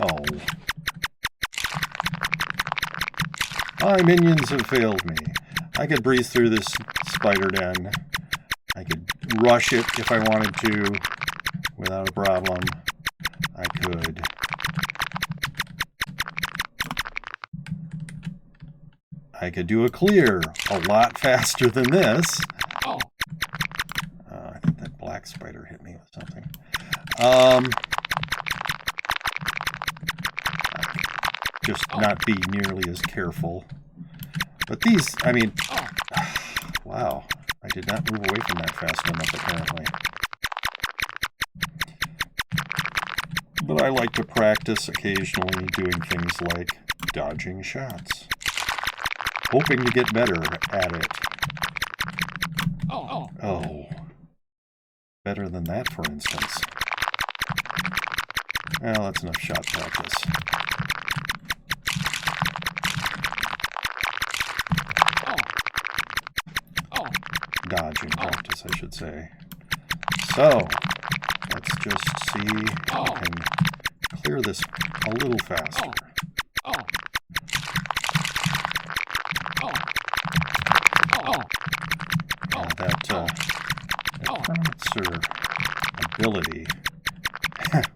Speaker 1: Oh. My minions have failed me. I could breeze through this spider den. I could rush it if I wanted to without a problem. I could. I could do a clear a lot faster than this.
Speaker 3: Oh.
Speaker 1: I think that black spider hit me with something. Just not be nearly as careful. But these, I mean, wow, I did not move away from that fast enough apparently. But I like to practice occasionally doing things like dodging shots, hoping to get better at it. Oh, better than that, for instance. Well, that's enough shot practice. Dodging practice, I should say. So, let's just see if I can clear this a little faster. That Necromancer ability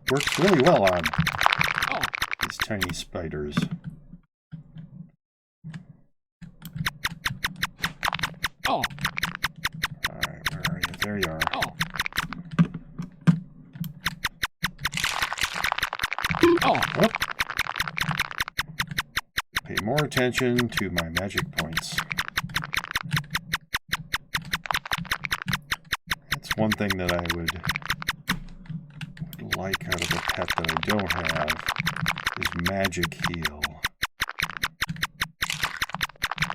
Speaker 1: works really well on these tiny spiders. There you are. Whoop. Pay more attention to my magic points. That's one thing that I would like out of a pet that I don't have is magic heal.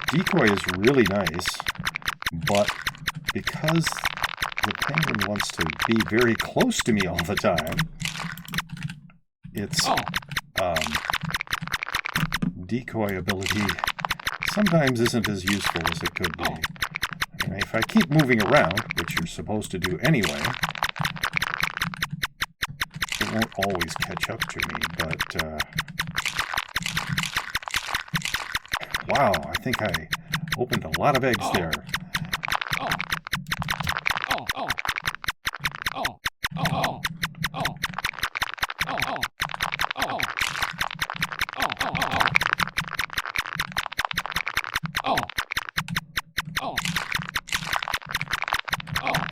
Speaker 1: Decoy is really nice, but because the penguin wants to be very close to me all the time, its decoy ability sometimes isn't as useful as it could be. I mean, if I keep moving around, which you're supposed to do anyway, it won't always catch up to me, but wow, I think I opened a lot of eggs there.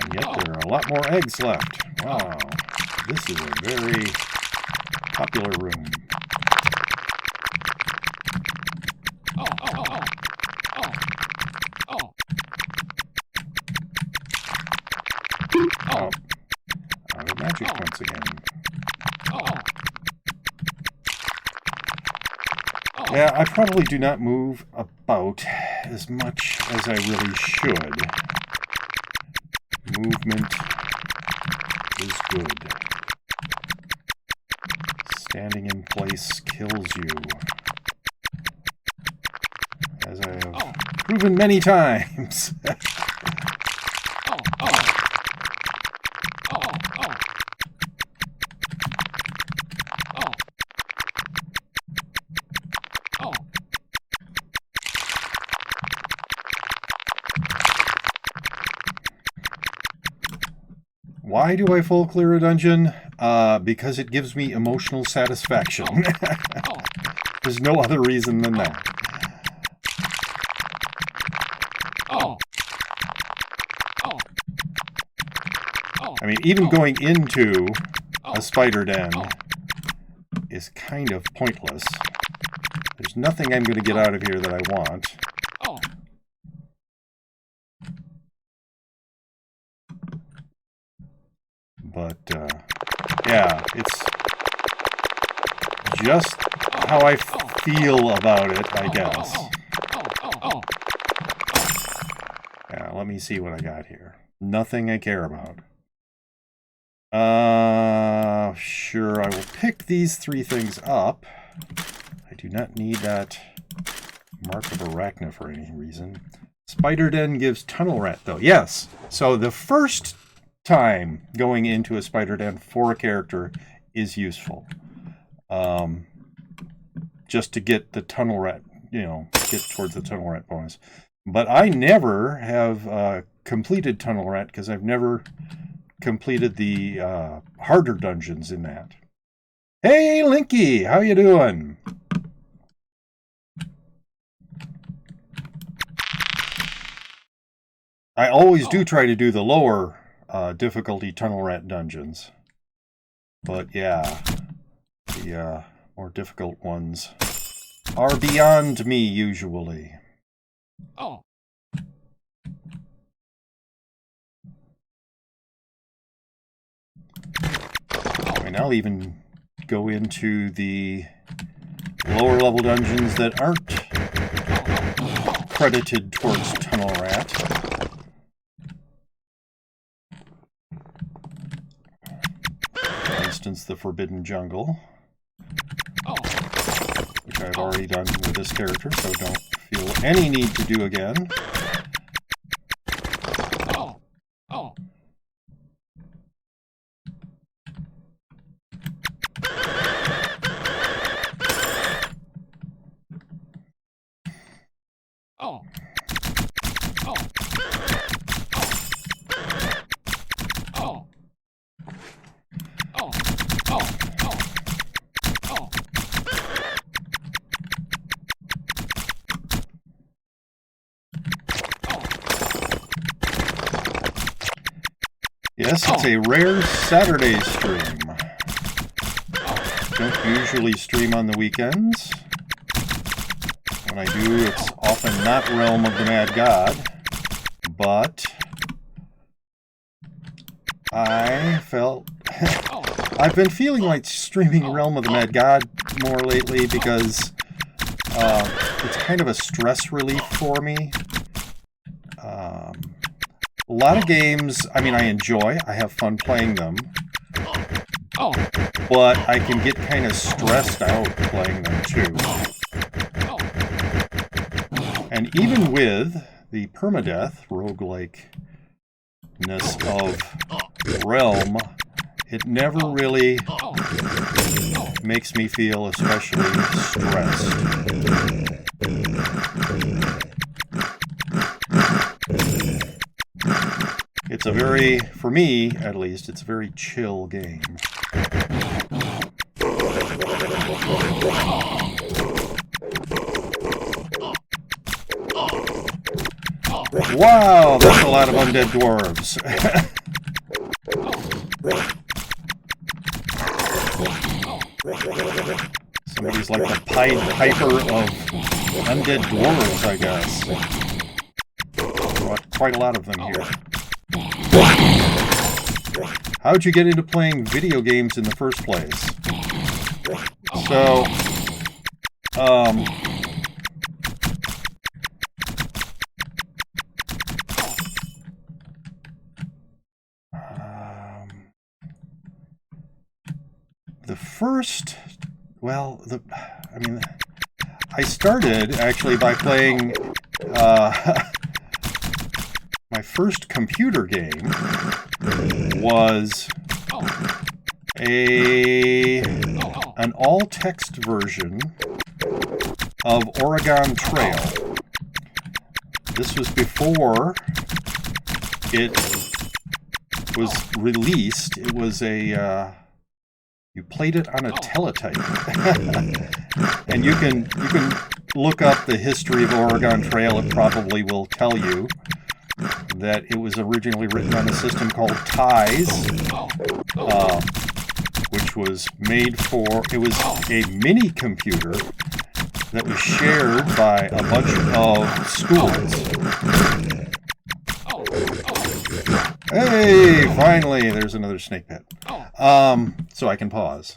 Speaker 1: And yet there are a lot more eggs left. Wow, this is a very popular room. Oh, out of magic points again. Yeah, I probably do not move about as much as I really should. Movement is good. Standing in place kills you, as I have proven many times. Why do I full clear a dungeon? Because it gives me emotional satisfaction. There's no other reason than that. I mean, even going into a spider den is kind of pointless. There's nothing I'm going to get out of here that I want. But, yeah, it's just how I feel about it, I guess. Yeah, let me see what I got here. Nothing I care about. Sure, I will pick these 3 things up. I do not need that Mark of Arachna for any reason. Spider Den gives tunnel rat, though. Yes, so the first time going into a spider den for a character is useful. Just to get the tunnel rat, you know, get towards the tunnel rat bonus. But I never have completed tunnel rat because I've never completed the harder dungeons in that. Hey, Linky, how you doing? I always do try to do the lower difficulty tunnel rat dungeons. But yeah, the more difficult ones are beyond me usually.
Speaker 3: Oh.
Speaker 1: I mean, I'll even go into the lower level dungeons that aren't credited towards tunnel rat. For instance, the Forbidden Jungle, which I've already done with this character, so don't feel any need to do again. Yes, it's a rare Saturday stream. Don't usually stream on the weekends. When I do, it's often not Realm of the Mad God, but I felt I've been feeling like streaming Realm of the Mad God more lately because it's kind of a stress relief for me. A lot of games, I mean, I enjoy. I have fun playing them. But I can get kind of stressed out playing them too. And even with the permadeath roguelike-ness of Realm, it never really makes me feel especially stressed. It's a very, for me at least, it's a very chill game. Wow, that's a lot of undead dwarves. Somebody's like the Pied Piper of undead dwarves, I guess. Quite a lot of them here. How'd you get into playing video games in the first place? So, the first, well, I started actually by playing, my first computer game was an all-text version of Oregon Trail. This was before it was released. It was you played it on a teletype. And you can look up the history of Oregon Trail. It probably will tell you. that it was originally written on a system called Ties, which was made for, it was a mini computer that was shared by a bunch of schools. Hey, finally, there's another snake pit. So I can pause.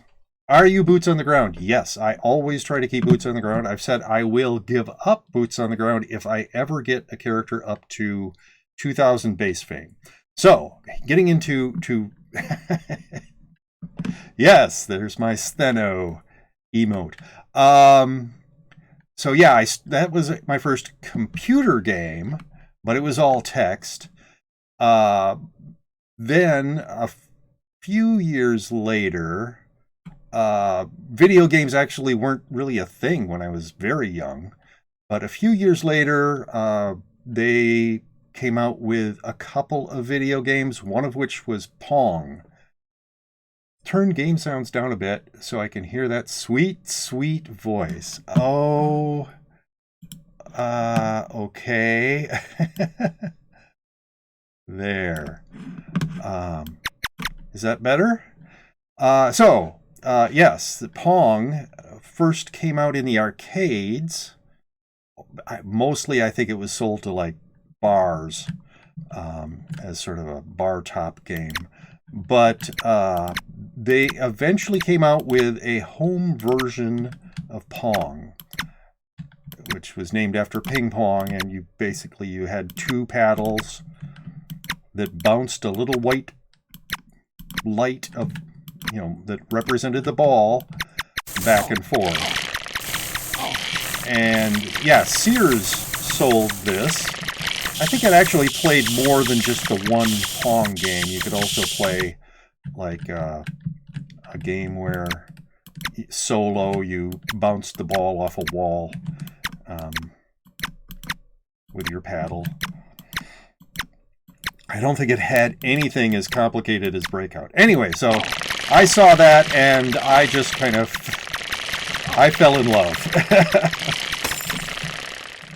Speaker 1: Are you boots on the ground? Yes, I always try to keep boots on the ground. I've said I will give up boots on the ground if I ever get a character up to 2,000 base fame. So, getting into yes, there's my Steno emote. So yeah, that was my first computer game, but it was all text. Then a few years later, video games actually weren't really a thing when I was very young. But a few years later, they came out with a couple of video games, one of which was Pong. Turn game sounds down a bit so I can hear that sweet, sweet voice. Oh, okay. There. Is that better? Yes, the Pong first came out in the arcades. Mostly, I think it was sold to like bars as sort of a bar top game. But they eventually came out with a home version of Pong, which was named after ping pong, and you had two paddles that bounced a little white light of, that represented the ball back and forth. And yeah, Sears sold this. I think it actually played more than just the one Pong game. You could also play like a game where solo you bounced the ball off a wall with your paddle. I don't think it had anything as complicated as Breakout. Anyway, so I saw that and I just I fell in love.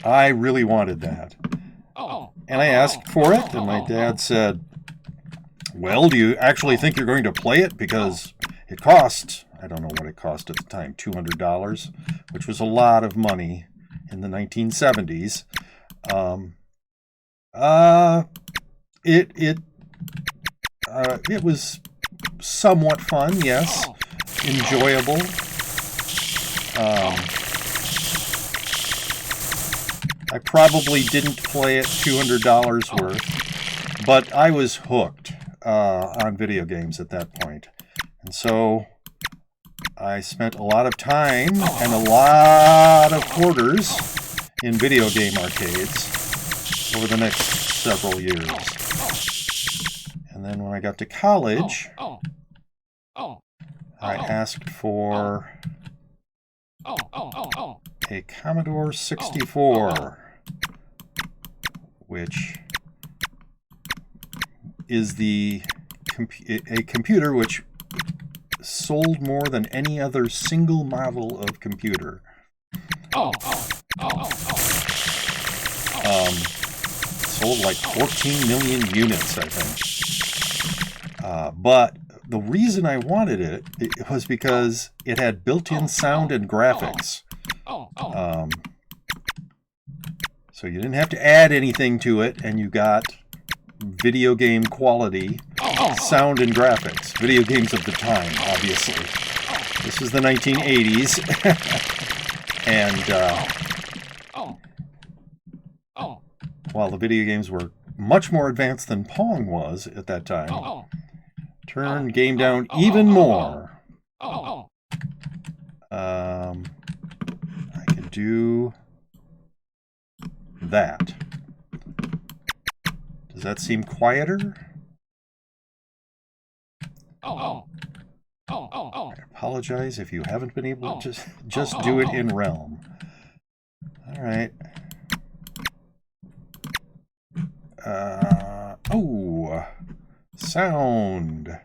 Speaker 1: I really wanted that. And I asked for it, and my dad said, well, do you actually think you're going to play it? Because it cost, I don't know what it cost at the time, $200, which was a lot of money in the 1970s. It was somewhat fun, yes, enjoyable. I probably didn't play it $200 worth, but I was hooked on video games at that point. And so I spent a lot of time and a lot of quarters in video game arcades over the next several years. And then when I got to college, I asked for a Commodore 64, which is a computer which sold more than any other single model of computer. Sold like 14 million units, I think. But the reason I wanted it was because it had built-in sound and graphics. So you didn't have to add anything to it, and you got video game quality sound and graphics. Video games of the time, obviously. This is the 1980s. And while the video games were much more advanced than Pong was at that time, turn game down even more. I can do that. Does that seem quieter? I apologize if you haven't been able to just do it in Realm. All right. Sound.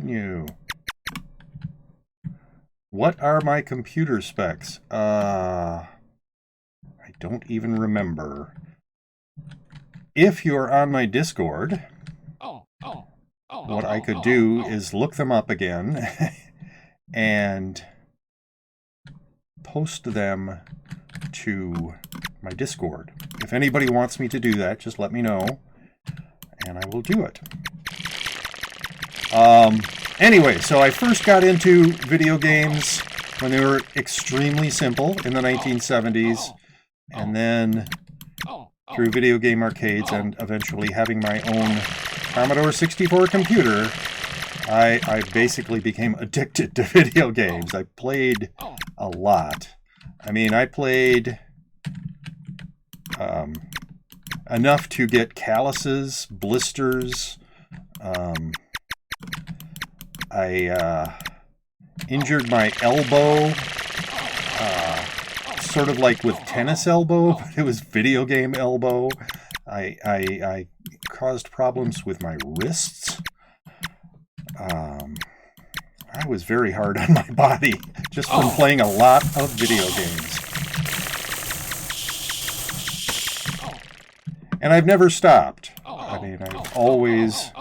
Speaker 1: Continue. What are my computer specs? I don't even remember. If you're on my Discord, what I could do is look them up again and post them to my Discord. If anybody wants me to do that, just let me know, and I will do it. Anyway, so I first got into video games when they were extremely simple in the 1970s, and then through video game arcades and eventually having my own Commodore 64 computer, I basically became addicted to video games. I played a lot. I mean, I played enough to get calluses, blisters. I injured my elbow, sort of like with tennis elbow, but it was video game elbow. I caused problems with my wrists. I was very hard on my body just from playing a lot of video games. And I've never stopped. I mean, I've always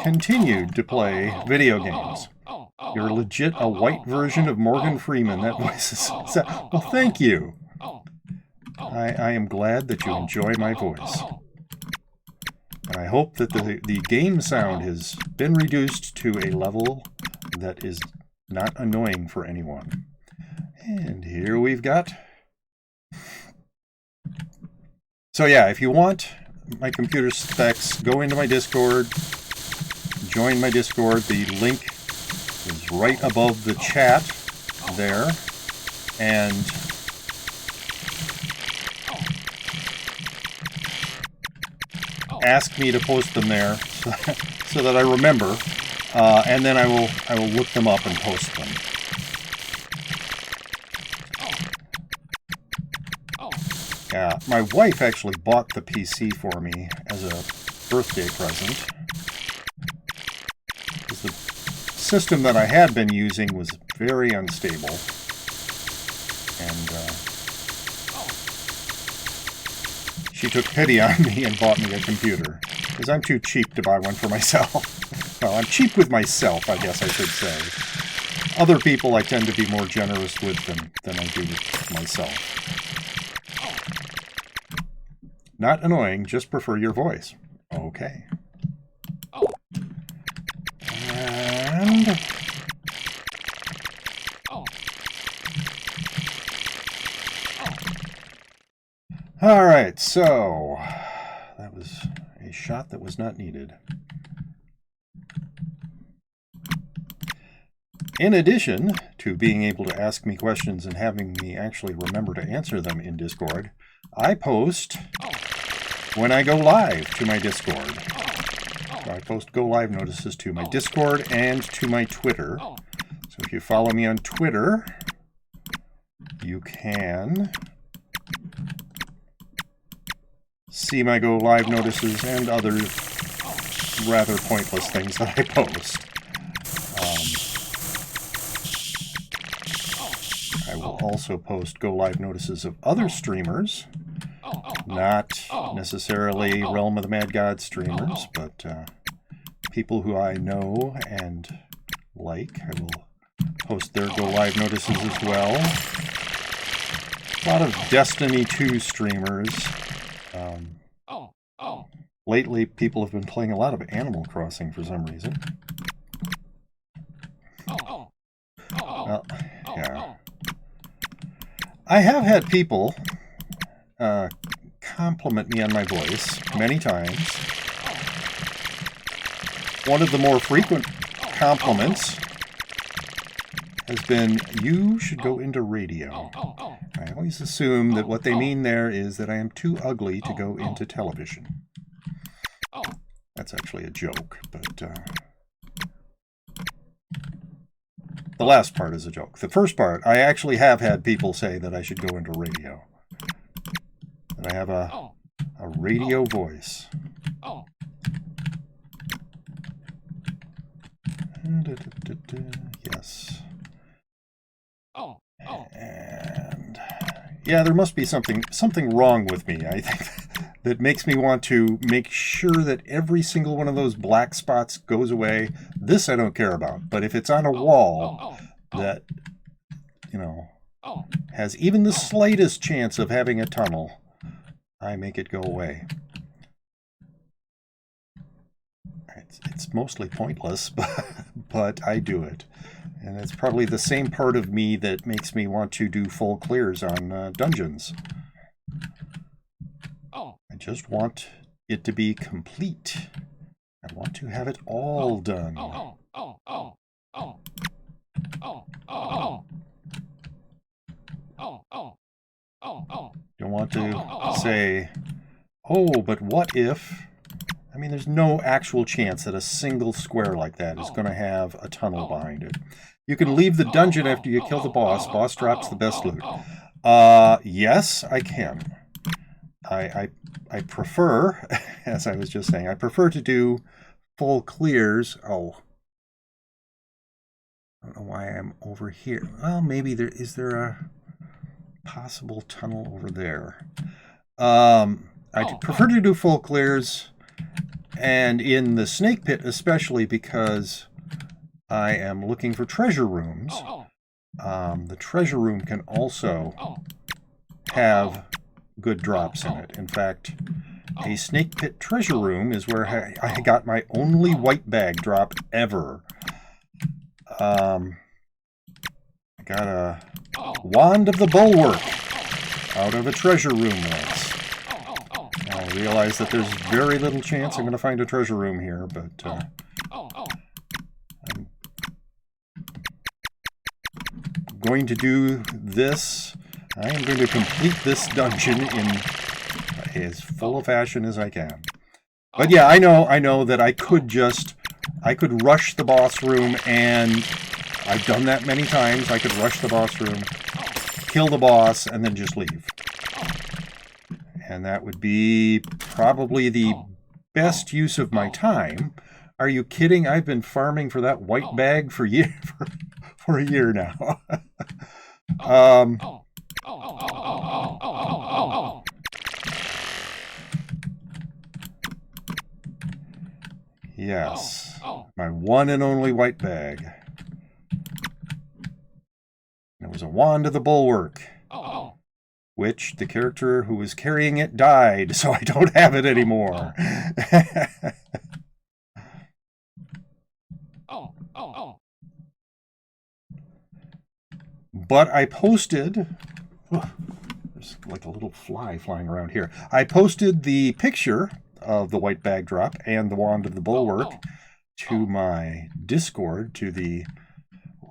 Speaker 1: continued to play video games. You're legit a white version of Morgan Freeman. That voice is... Well, thank you. I am glad that you enjoy my voice. And I hope that the game sound has been reduced to a level that is not annoying for anyone. And here we've got... So yeah, if you want my computer specs, go into my Discord, join my Discord. The link is right above the chat there. And ask me to post them there so that I remember, and then I will look them up and post them. Yeah, my wife actually bought the PC for me as a birthday present. Because the system that I had been using was very unstable. And she took pity on me and bought me a computer. Because I'm too cheap to buy one for myself. Well, I'm cheap with myself, I guess I should say. Other people I tend to be more generous with than I do with myself. Not annoying, just prefer your voice. Okay. And... Alright, so... That was a shot that was not needed. In addition to being able to ask me questions and having me actually remember to answer them in Discord, I post when I go live to my Discord. So I post go live notices to my Discord and to my Twitter. So if you follow me on Twitter, you can see my go live notices and other rather pointless things that I post. I will also post go live notices of other streamers. Not necessarily Realm of the Mad God streamers, but people who I know and like. I will post their go live notices as well. A lot of Destiny 2 streamers. Lately, people have been playing a lot of Animal Crossing for some reason. Well, yeah. I have had people compliment me on my voice many times. One of the more frequent compliments has been, you should go into radio. I always assume that what they mean there is that I am too ugly to go into television. That's actually a joke, but the last part is a joke. The first part, I actually have had people say that I should go into radio. That I have a radio voice. Yes.
Speaker 3: Oh.
Speaker 1: And yeah, there must be something wrong with me, I think, that makes me want to make sure that every single one of those black spots goes away. This I don't care about, but if it's on a wall that, you know, has even the slightest chance of having a tunnel, I make it go away. It's mostly pointless, but I do it. And it's probably the same part of me that makes me want to do full clears on dungeons. I just want it to be complete. I want to have it all done. Don't want to say, oh, but what if... I mean, there's no actual chance that a single square like that is going to have a tunnel behind it. You can leave the dungeon after you kill the boss. Boss drops the best loot. Yes, I can. I prefer, as I was just saying, I prefer to do full clears. Oh. I don't know why I'm over here. Well, maybe is there a possible tunnel over there? I prefer to do full clears, and in the snake pit especially, because I am looking for treasure rooms. The treasure room can also have good drops in it. In fact, a snake pit treasure room is where I got my only white bag drop ever. I got a Wand of the Bulwark out of a treasure room once. I realize that there's very little chance I'm going to find a treasure room here, but I'm going to do this. I am going to complete this dungeon in as full a fashion as I can. But yeah, I know that I could rush the boss room, and I've done that many times. I could rush the boss room, kill the boss, and then just leave. And that would be probably the best use of my time. Are you kidding? I've been farming for that white bag for a year now. Yes, my one and only white bag. It was a Wand of the Bulwark, which the character who was carrying it died, so I don't have it anymore. But I posted... There's like a little fly flying around here. I posted the picture of the white bag drop and the Wand of the Bulwark to my Discord, to the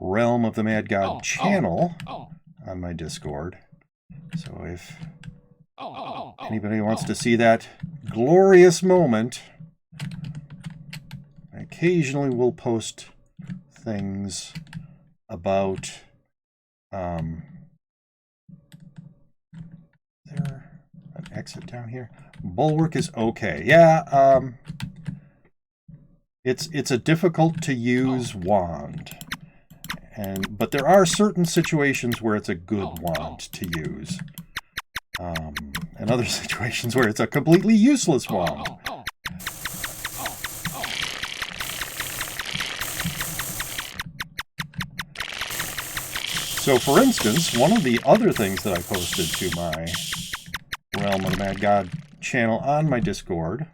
Speaker 1: Realm of the Mad God channel on my Discord. So if anybody wants to see that glorious moment, I occasionally will post things about... there an exit down here? Bulwark is okay. Yeah, it's a difficult to use wand. But there are certain situations where it's a good wand to use. And other situations where it's a completely useless wand. So, for instance, one of the other things that I posted to my Realm of the Mad God channel on my Discord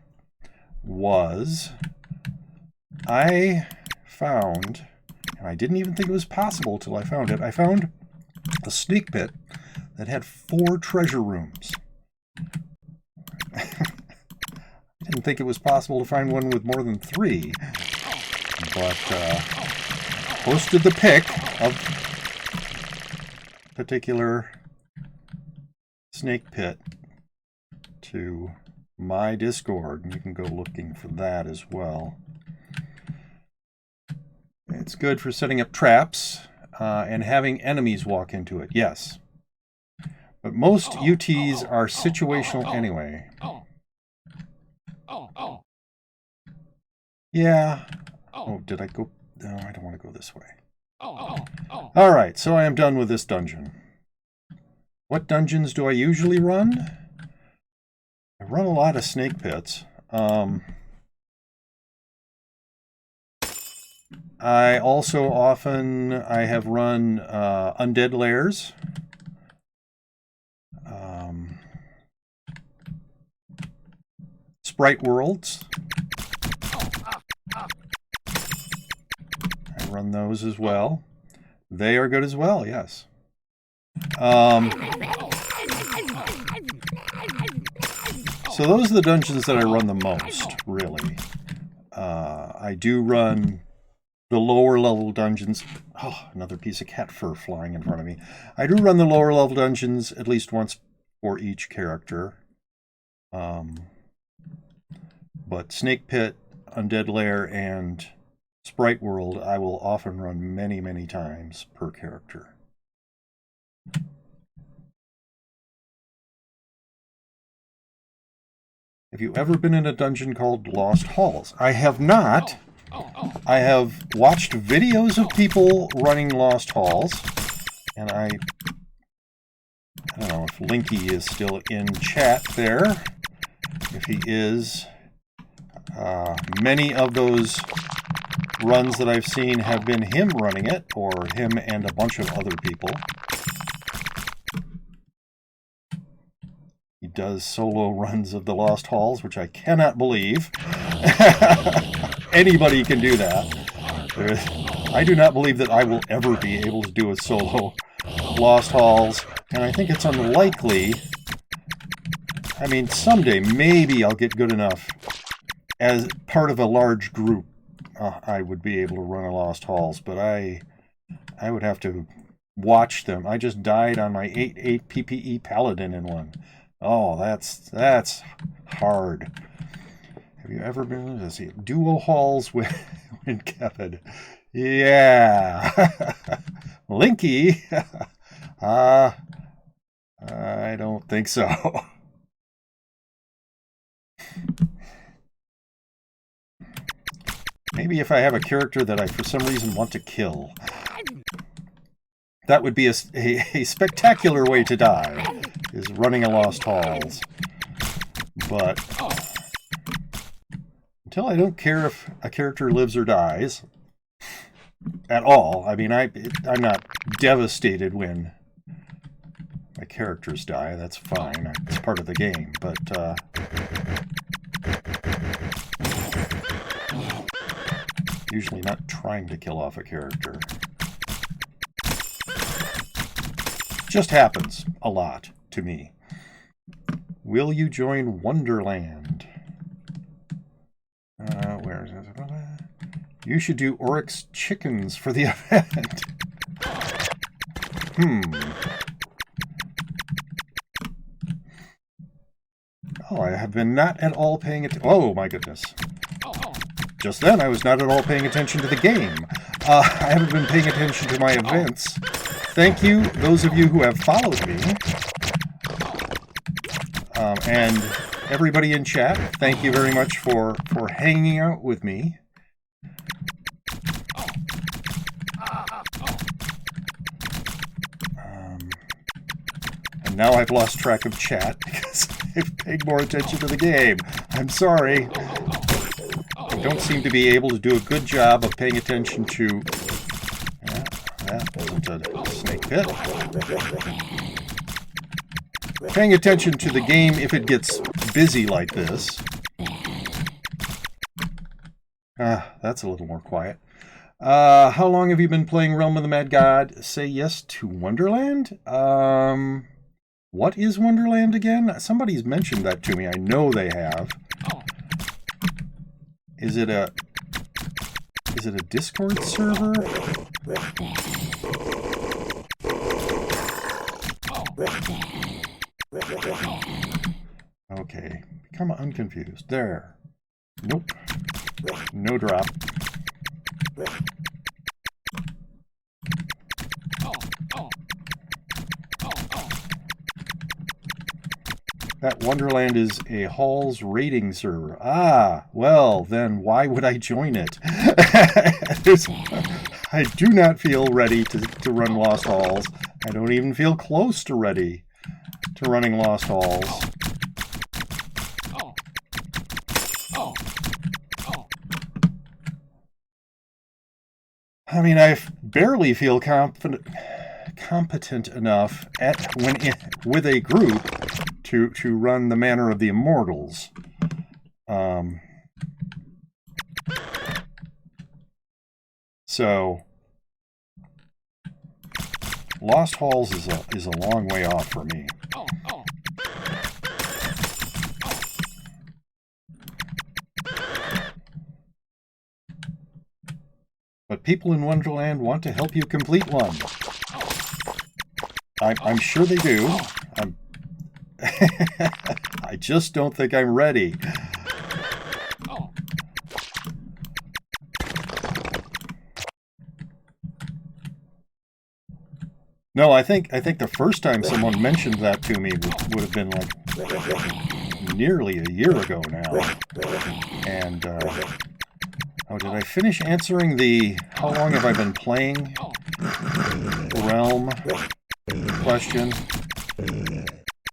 Speaker 1: was I found, and I didn't even think it was possible till I found it, I found a snake pit that had 4 treasure rooms. I didn't think it was possible to find one with more than 3, but posted the pic of particular snake pit to my Discord, and you can go looking for that as well. It's good for setting up traps and having enemies walk into it, yes. But most UTs are situational anyway. Yeah. Oh, did I go No, I don't want to go this way.
Speaker 3: Oh.
Speaker 1: Alright, so I am done with this dungeon. What dungeons do I usually run? I run a lot of snake pits. I also I have run undead lairs. Sprite worlds. I run those as well. They are good as well, yes. So those are the dungeons that I run the most, really. I do run the lower level dungeons. Oh, another piece of cat fur flying in front of me. I do run the lower level dungeons at least once for each character. But Snake Pit, Undead Lair, and Sprite World, I will often run many, many times per character. Have you ever been in a dungeon called Lost Halls? I have not. I have watched videos of people running Lost Halls, and I don't know if Linky is still in chat there. If he is, many of those runs that I've seen have been him running it, or him and a bunch of other people. He does solo runs of the Lost Halls, which I cannot believe. Anybody can do that. I do not believe that I will ever be able to do a solo Lost Halls, and I think it's unlikely. I mean, someday maybe I'll get good enough as part of a large group. I would be able to run a Lost Halls, but I would have to watch them. I just died on my 8/8 PPE Paladin in one. Oh, that's hard. Have you ever been to duo halls with Kevin? Yeah. Linky. I don't think so. Maybe if I have a character that I for some reason want to kill. That would be a spectacular way to die, is running a Lost Halls. But until I don't care if a character lives or dies at all. I mean, I'm not devastated when my characters die. That's fine. It's part of the game. But usually not trying to kill off a character. Just happens a lot to me. Will you join Wonderland? Where is it? You should do Oryx chickens for the event. Oh, I have been not at all paying attention. Oh, my goodness. Just then, I was not at all paying attention to the game. I haven't been paying attention to my events. Thank you, those of you who have followed me. And everybody in chat, thank you very much for hanging out with me. And now I've lost track of chat because I've paid more attention to the game. I'm sorry. I don't seem to be able to do a good job of paying attention to... Yeah, that wasn't a snake pit. Paying attention to the game if it gets busy like this. That's a little more quiet. How long have you been playing Realm of the Mad God? Say yes to Wonderland? What is Wonderland again? Somebody's mentioned that to me. I know they have. Is it a Discord server? Okay, become unconfused. There. Nope. No drop. That Wonderland is a Halls rating server. Ah, well, then why would I join it? I do not feel ready to run Lost Halls. I don't even feel close to ready to running Lost Halls. I mean, I barely feel competent enough with a group to run the Manor of the Immortals. So Lost Halls is a long way off for me. But people in Wonderland want to help you complete one. I'm sure they do. I just don't think I'm ready. No, I think the first time someone mentioned that to me would have been like nearly a year ago now. And oh, did I finish answering the how long have I been playing realm question?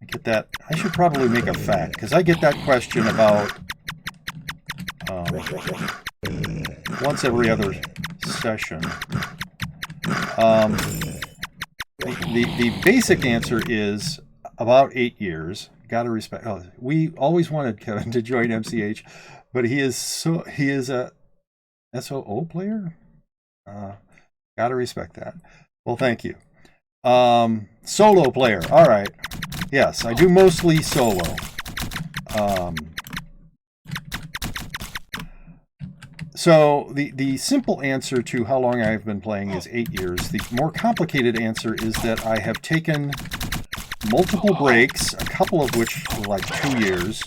Speaker 1: I get that. I should probably make a fact, because I get that question about once every other session. The basic answer is about 8 years. Gotta respect. Oh, we always wanted Kevin to join MCH, but he is a SOO player. Gotta respect that. Well, thank you. Solo player. All right. Yes, I do mostly solo. So the simple answer to how long I've been playing is 8 years. The more complicated answer is that I have taken multiple breaks, a couple of which were like 2 years.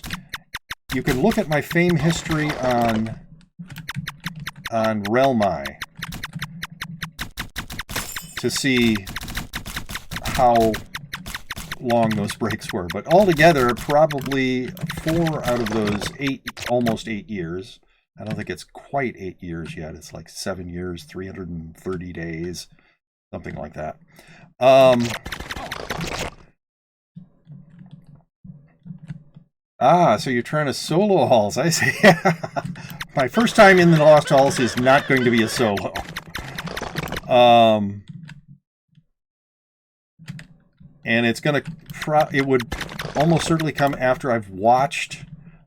Speaker 1: You can look at my fame history on Realmi to see how long those breaks were. But altogether, probably 4 out of those almost 8 years. I don't think it's quite 8 years yet. It's like 7 years, 330 days, something like that. So you're trying to solo halls. I see. My first time in the Lost Halls is not going to be a solo. And it's going to it would almost certainly come after I've watched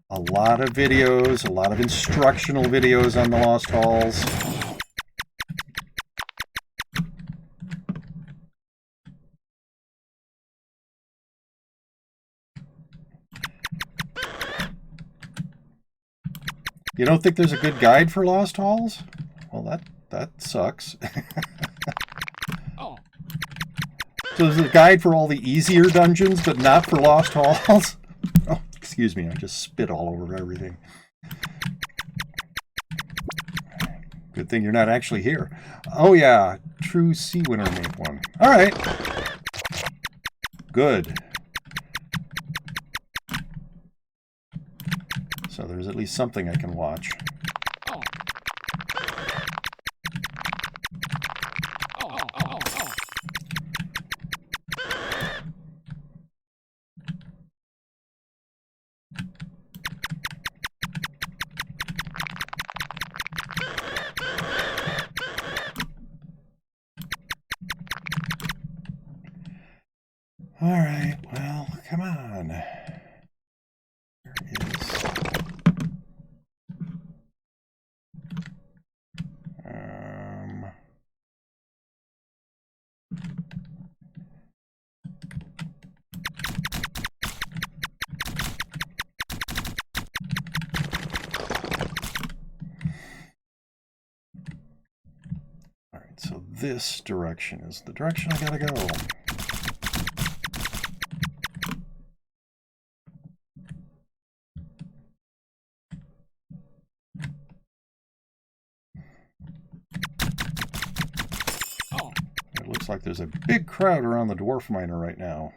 Speaker 1: a lot of videos, a lot of instructional videos on the Lost Halls. You don't think there's a good guide for Lost Halls? Well, that sucks. So there's a guide for all the easier dungeons, but not for Lost Halls? Oh, excuse me, I just spit all over everything. Good thing you're not actually here. Oh yeah, True Sea Winner made one. All right. Good. So there's at least something I can watch. All right, well, come on. There is. All right, so this direction is the direction I gotta go. Looks like there's a big crowd around the dwarf miner right now.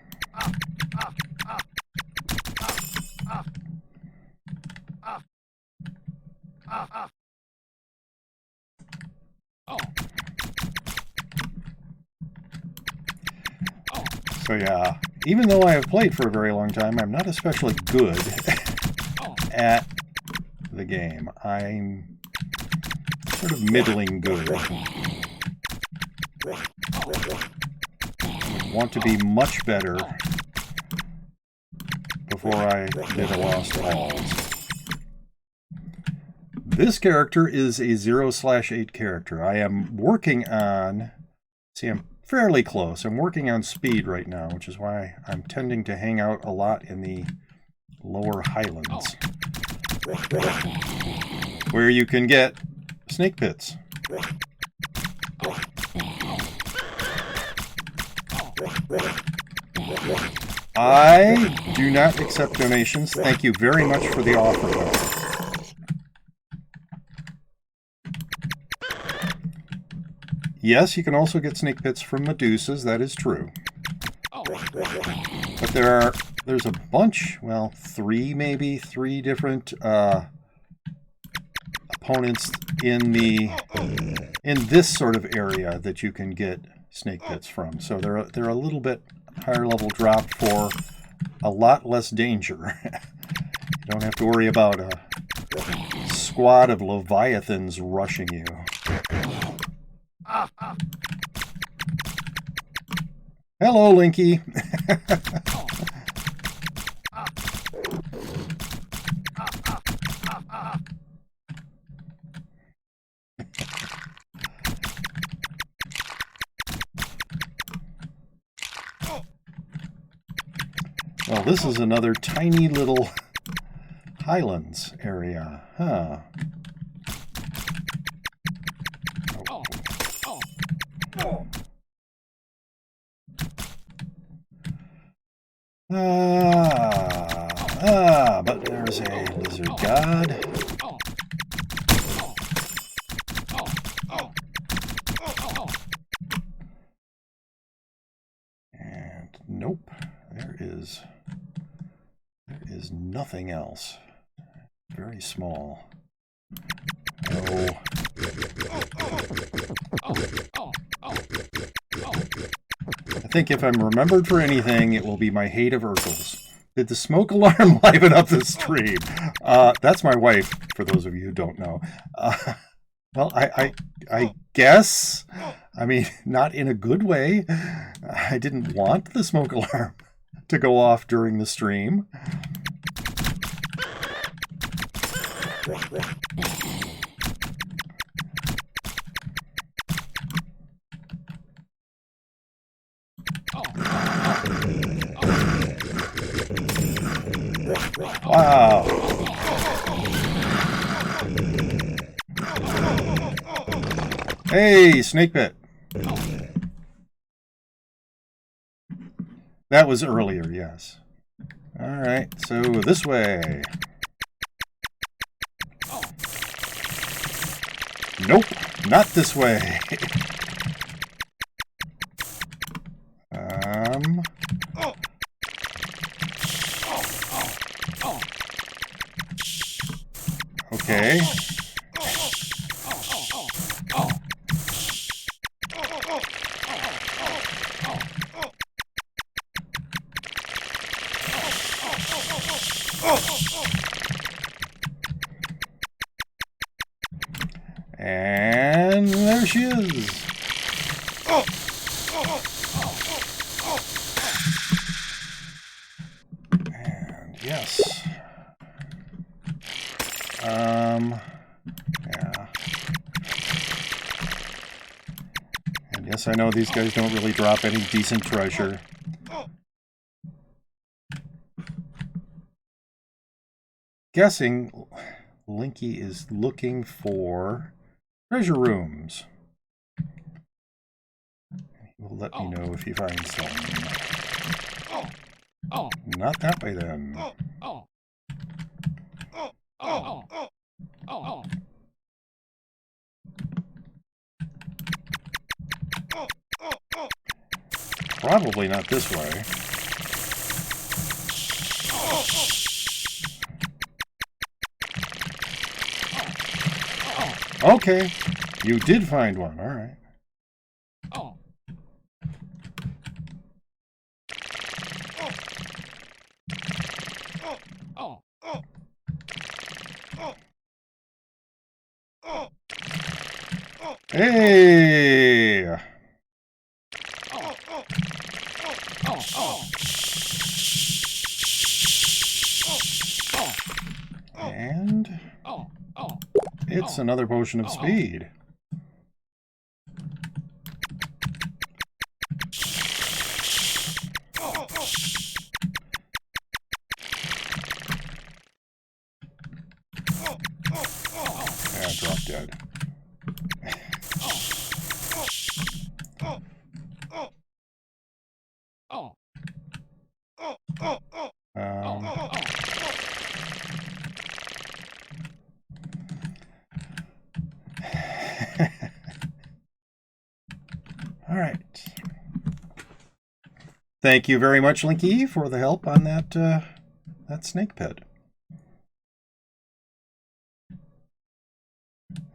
Speaker 1: So yeah, even though I have played for a very long time, I'm not especially good at the game. I'm sort of middling good. I want to be much better before I did a Lost Halls. This character is a 0/8 character. I am working on... See, I'm fairly close. I'm working on speed right now, which is why I'm tending to hang out a lot in the lower highlands, where you can get snake pits. I do not accept donations. Thank you very much for the offer, though. Yes, you can also get snake pits from Medusas, that is true. But there's a bunch, well, three different opponents in this sort of area that you can get snake pits from. So they're a little bit higher level drop for a lot less danger. You don't have to worry about a squad of leviathans rushing you. Hello, Linky. Well, this is another tiny little highlands area, huh? But there's a lizard god. And nope, there is nothing else. Very small. Oh. I think if I'm remembered for anything, it will be my hate of Urkels. Did the smoke alarm liven up the stream? That's my wife, for those of you who don't know. Well, I guess. I mean, not in a good way. I didn't want the smoke alarm to go off during the stream. Wow. Hey, snake pit. That was earlier, yes. All right, so this way. Nope, not this way. Okay. And there she is. And yes. Yeah. And yes, I know these guys don't really drop any decent treasure. Guessing Linky is looking for treasure rooms. He will let me know if he finds some. Not that way then. Probably not this way. Okay. You did find one. All right.
Speaker 3: Oh. Oh.
Speaker 1: Hey!
Speaker 3: Oh.
Speaker 1: And
Speaker 3: Oh.
Speaker 1: it's another potion of speed. Yeah, drop dead. All right. Thank you very much, Linky, for the help on that that snake pit.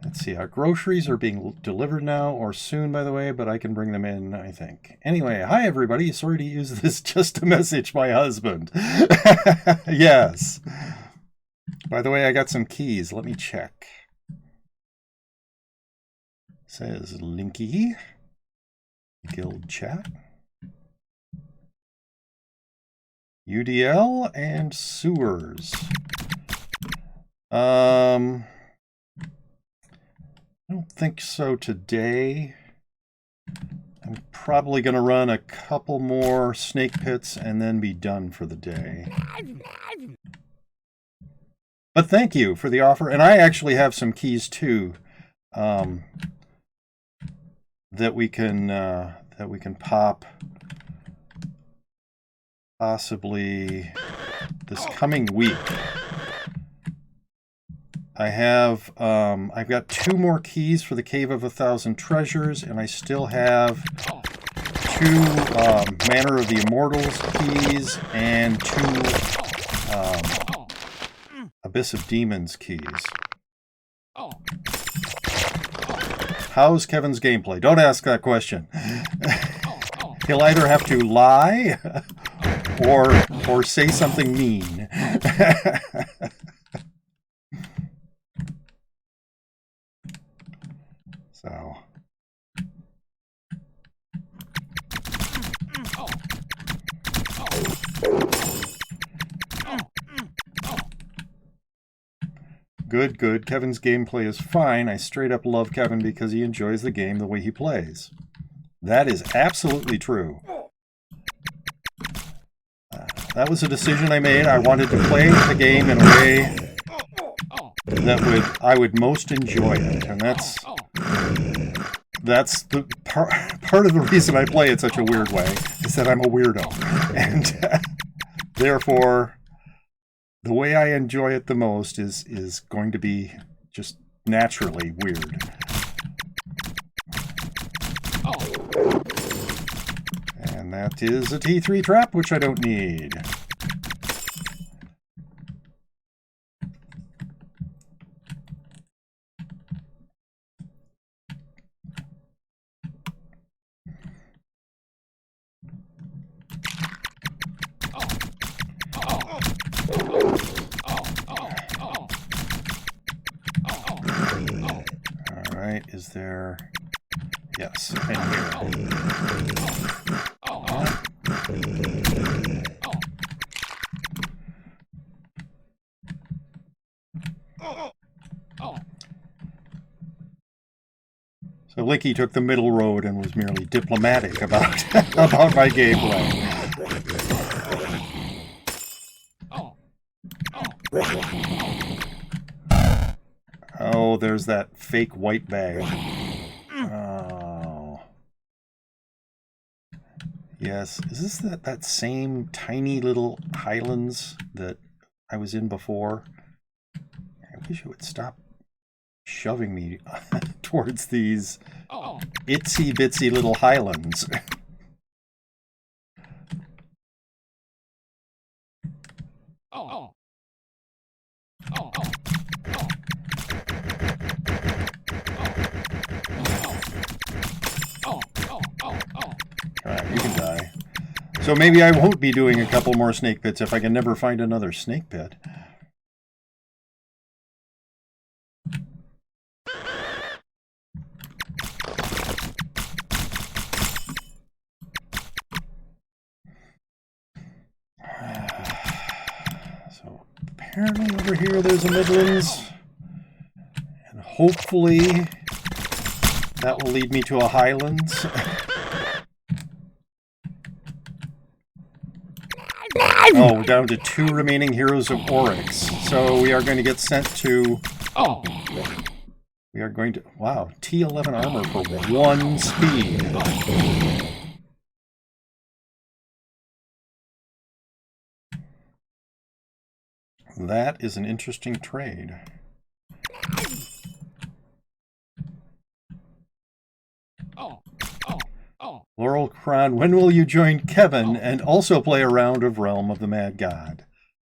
Speaker 1: Let's see, our groceries are being delivered now, or soon, by the way, but I can bring them in, I think. Anyway, hi, everybody. Sorry to use this just to message my husband. Yes. By the way, I got some keys. Let me check. Says Linky. Guild chat. UDL and sewers. I don't think so today. I'm probably going to run a couple more snake pits and then be done for the day. But thank you for the offer. And I actually have some keys too that we can pop possibly this coming week. I have, I've got 2 more keys for the Cave of 1,000 Treasures, and I still have 2 Manor of the Immortals keys and 2 Abyss of Demons keys. How's Kevin's gameplay? Don't ask that question. He'll either have to lie or say something mean. So. Good, good. Kevin's gameplay is fine. I straight up love Kevin because he enjoys the game the way he plays. That is absolutely true. That was a decision I made. I wanted to play the game in a way that I would most enjoy it, and that's the part of the reason I play it such a weird way is that I'm a weirdo, and therefore the way I enjoy it the most is going to be just naturally weird. And that is a T3 trap, which I don't need. Alright, is there... Yes, in here. So Linky took the middle road and was merely diplomatic about about my gameplay. Oh, there's that fake white bag. Oh. Yes. Is this that same tiny little Highlands that I was in before? I wish it would stop shoving me towards these itsy bitsy little Highlands. Alright, you can die. So maybe I won't be doing a couple more snake pits if I can never find another snake pit. So apparently over here there's a Midlands. And hopefully that will lead me to a Highlands. Oh, we're down to 2 remaining Heroes of Oryx. So we are going to get sent to...
Speaker 3: Oh.
Speaker 1: We are going to... Wow, T11 armor for 1 speed. That is an interesting trade.
Speaker 3: Oh.
Speaker 1: Laurel Crown, when will you join Kevin and also play a round of Realm of the Mad God?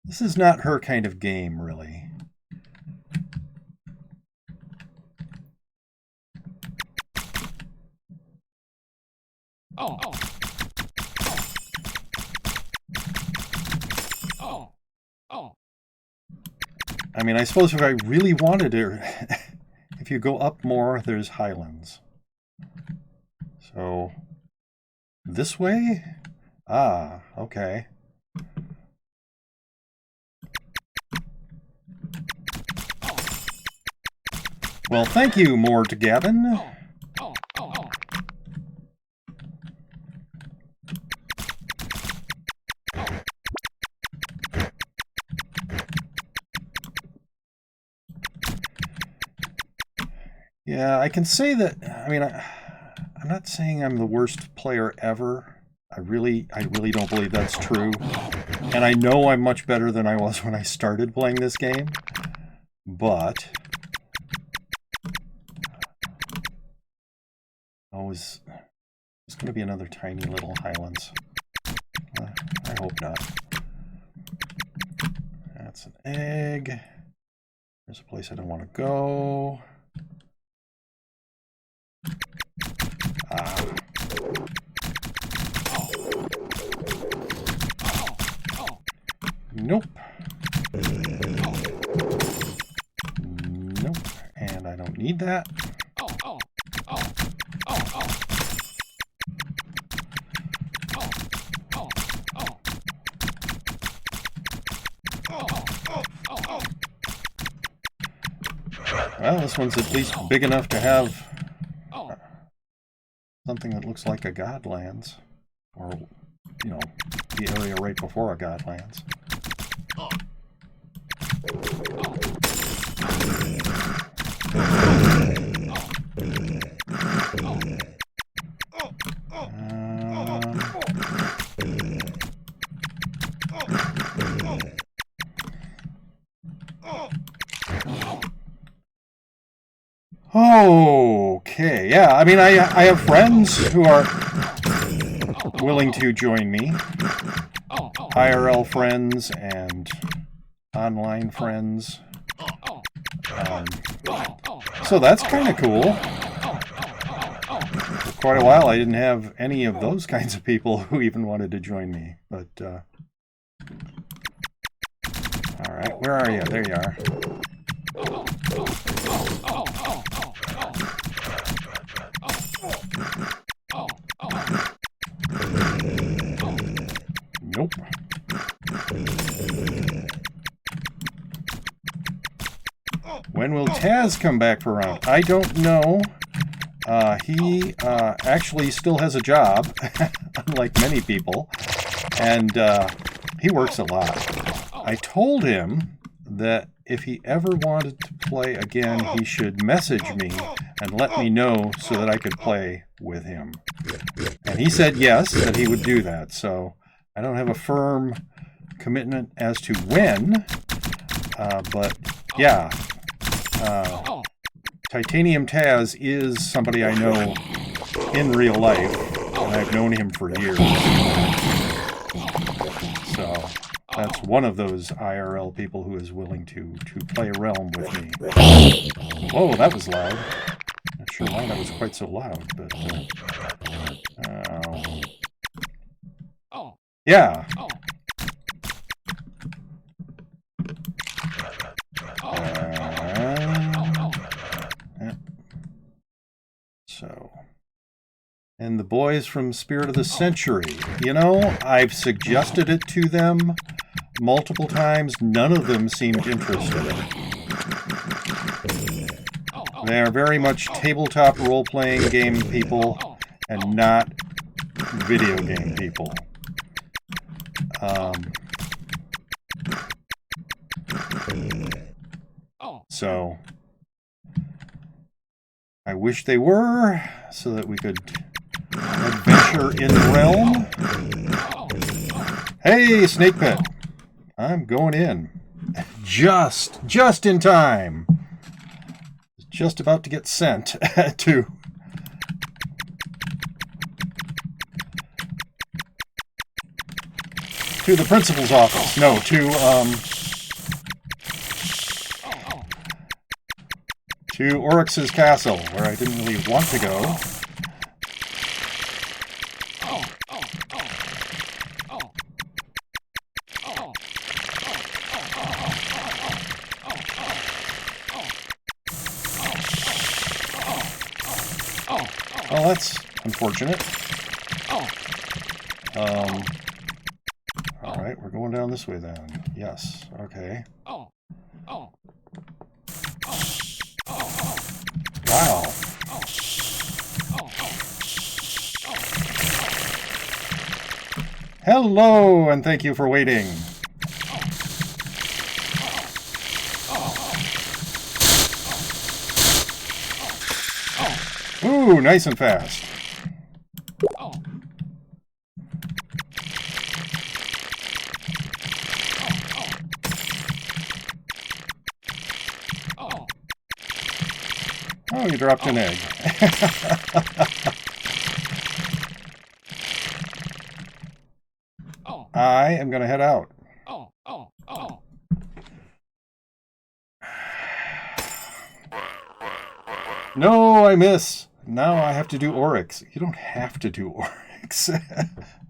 Speaker 1: This is not her kind of game, really.
Speaker 3: Oh.
Speaker 1: I mean, I suppose if I really wanted to, if you go up more, there's Highlands. So, this way? Ah, okay. Well, thank you, Mort Gavin. Yeah, I can say that, I mean, I'm not saying I'm the worst player ever. I really don't believe that's true. And I know I'm much better than I was when I started playing this game. But... oh, is going to be another tiny little Highlands. I hope not. That's an egg. There's a place I don't want to go. Nope. Nope. And I don't need that. Well, this one's at least big enough to have something that looks like a Godlands. Or, you know, the area right before a Godlands. Okay, yeah, I mean, I have friends who are willing to join me. IRL friends and online friends. So that's kind of cool. For quite a while I didn't have any of those kinds of people who even wanted to join me. But, alright, where are you? There you are. Nope. When will Taz come back for a round? I don't know. He actually still has a job, unlike many people, and he works a lot. I told him that if he ever wanted to play again, he should message me and let me know so that I could play with him. And he said yes, that he would do that, so I don't have a firm commitment as to when, but yeah. Titanium Taz is somebody I know in real life, and I've known him for years. So that's one of those IRL people who is willing to play a realm with me. Whoa, that was loud. Not sure why that was quite so loud, but Yeah. Yeah. So, and the boys from Spirit of the Century, you know, I've suggested it to them multiple times. None of them seemed interested. They are very much tabletop role-playing game people and not video game people. So I wish they were, so that we could adventure in the realm. Hey, Snake Pit. I'm going in. Just in time. Just about to get sent to the principal's office. No, to Oryx's castle, where I didn't really want to go. Well, that's unfortunate. All right, we're going down this way then. Yes, okay. Wow. Hello, and thank you for waiting. Ooh, nice and fast. Oh, you dropped an egg. I am going to head out. No, I miss. Now I have to do Oryx. You don't have to do Oryx.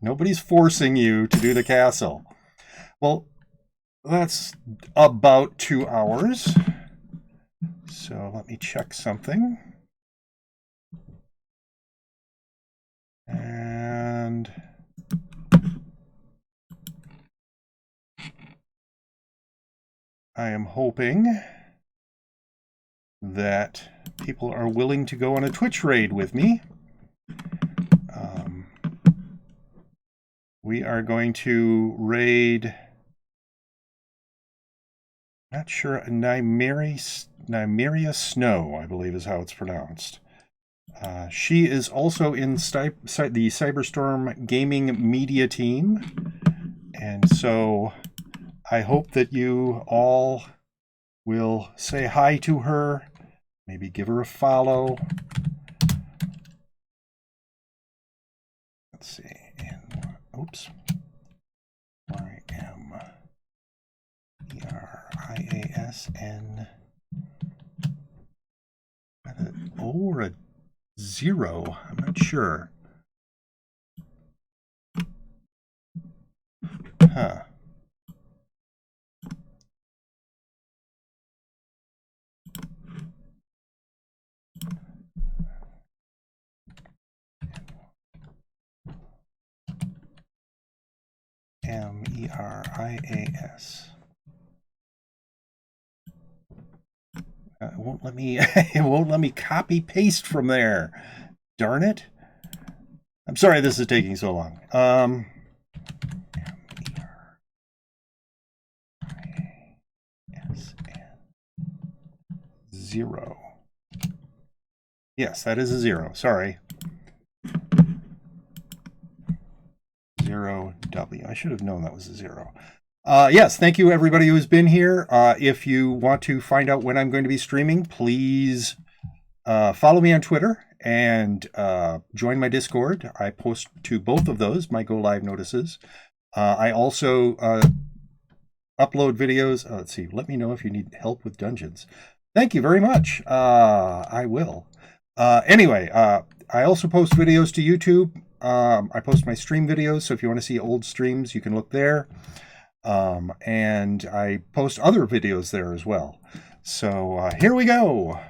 Speaker 1: Nobody's forcing you to do the castle. Well, that's about 2 hours. So let me check something. And I am hoping that people are willing to go on a Twitch raid with me. We are going to raid, not sure, Nymeria Snow, I believe is how it's pronounced. She is also in the Cyberstorm Gaming Media team. And so I hope that you all will say hi to her, maybe give her a follow. Let's see. Oops. YMERIASN. An O or a 0? I'm not sure. Huh. MERIAS. It won't let me. It won't let me copy paste from there. Darn it! I'm sorry this is taking so long. MERIASN 0. Yes, that is a 0. Sorry. 0W. I should have known that was a 0. Yes, thank you everybody who's been here. If you want to find out when I'm going to be streaming, please follow me on Twitter and join my Discord. I post to both of those, my go live notices. I also upload videos. Let's see, let me know if you need help with dungeons. Thank you very much. I will. Anyway, I also post videos to YouTube. I post my stream videos, so if you want to see old streams, you can look there. And I post other videos there as well. So here we go.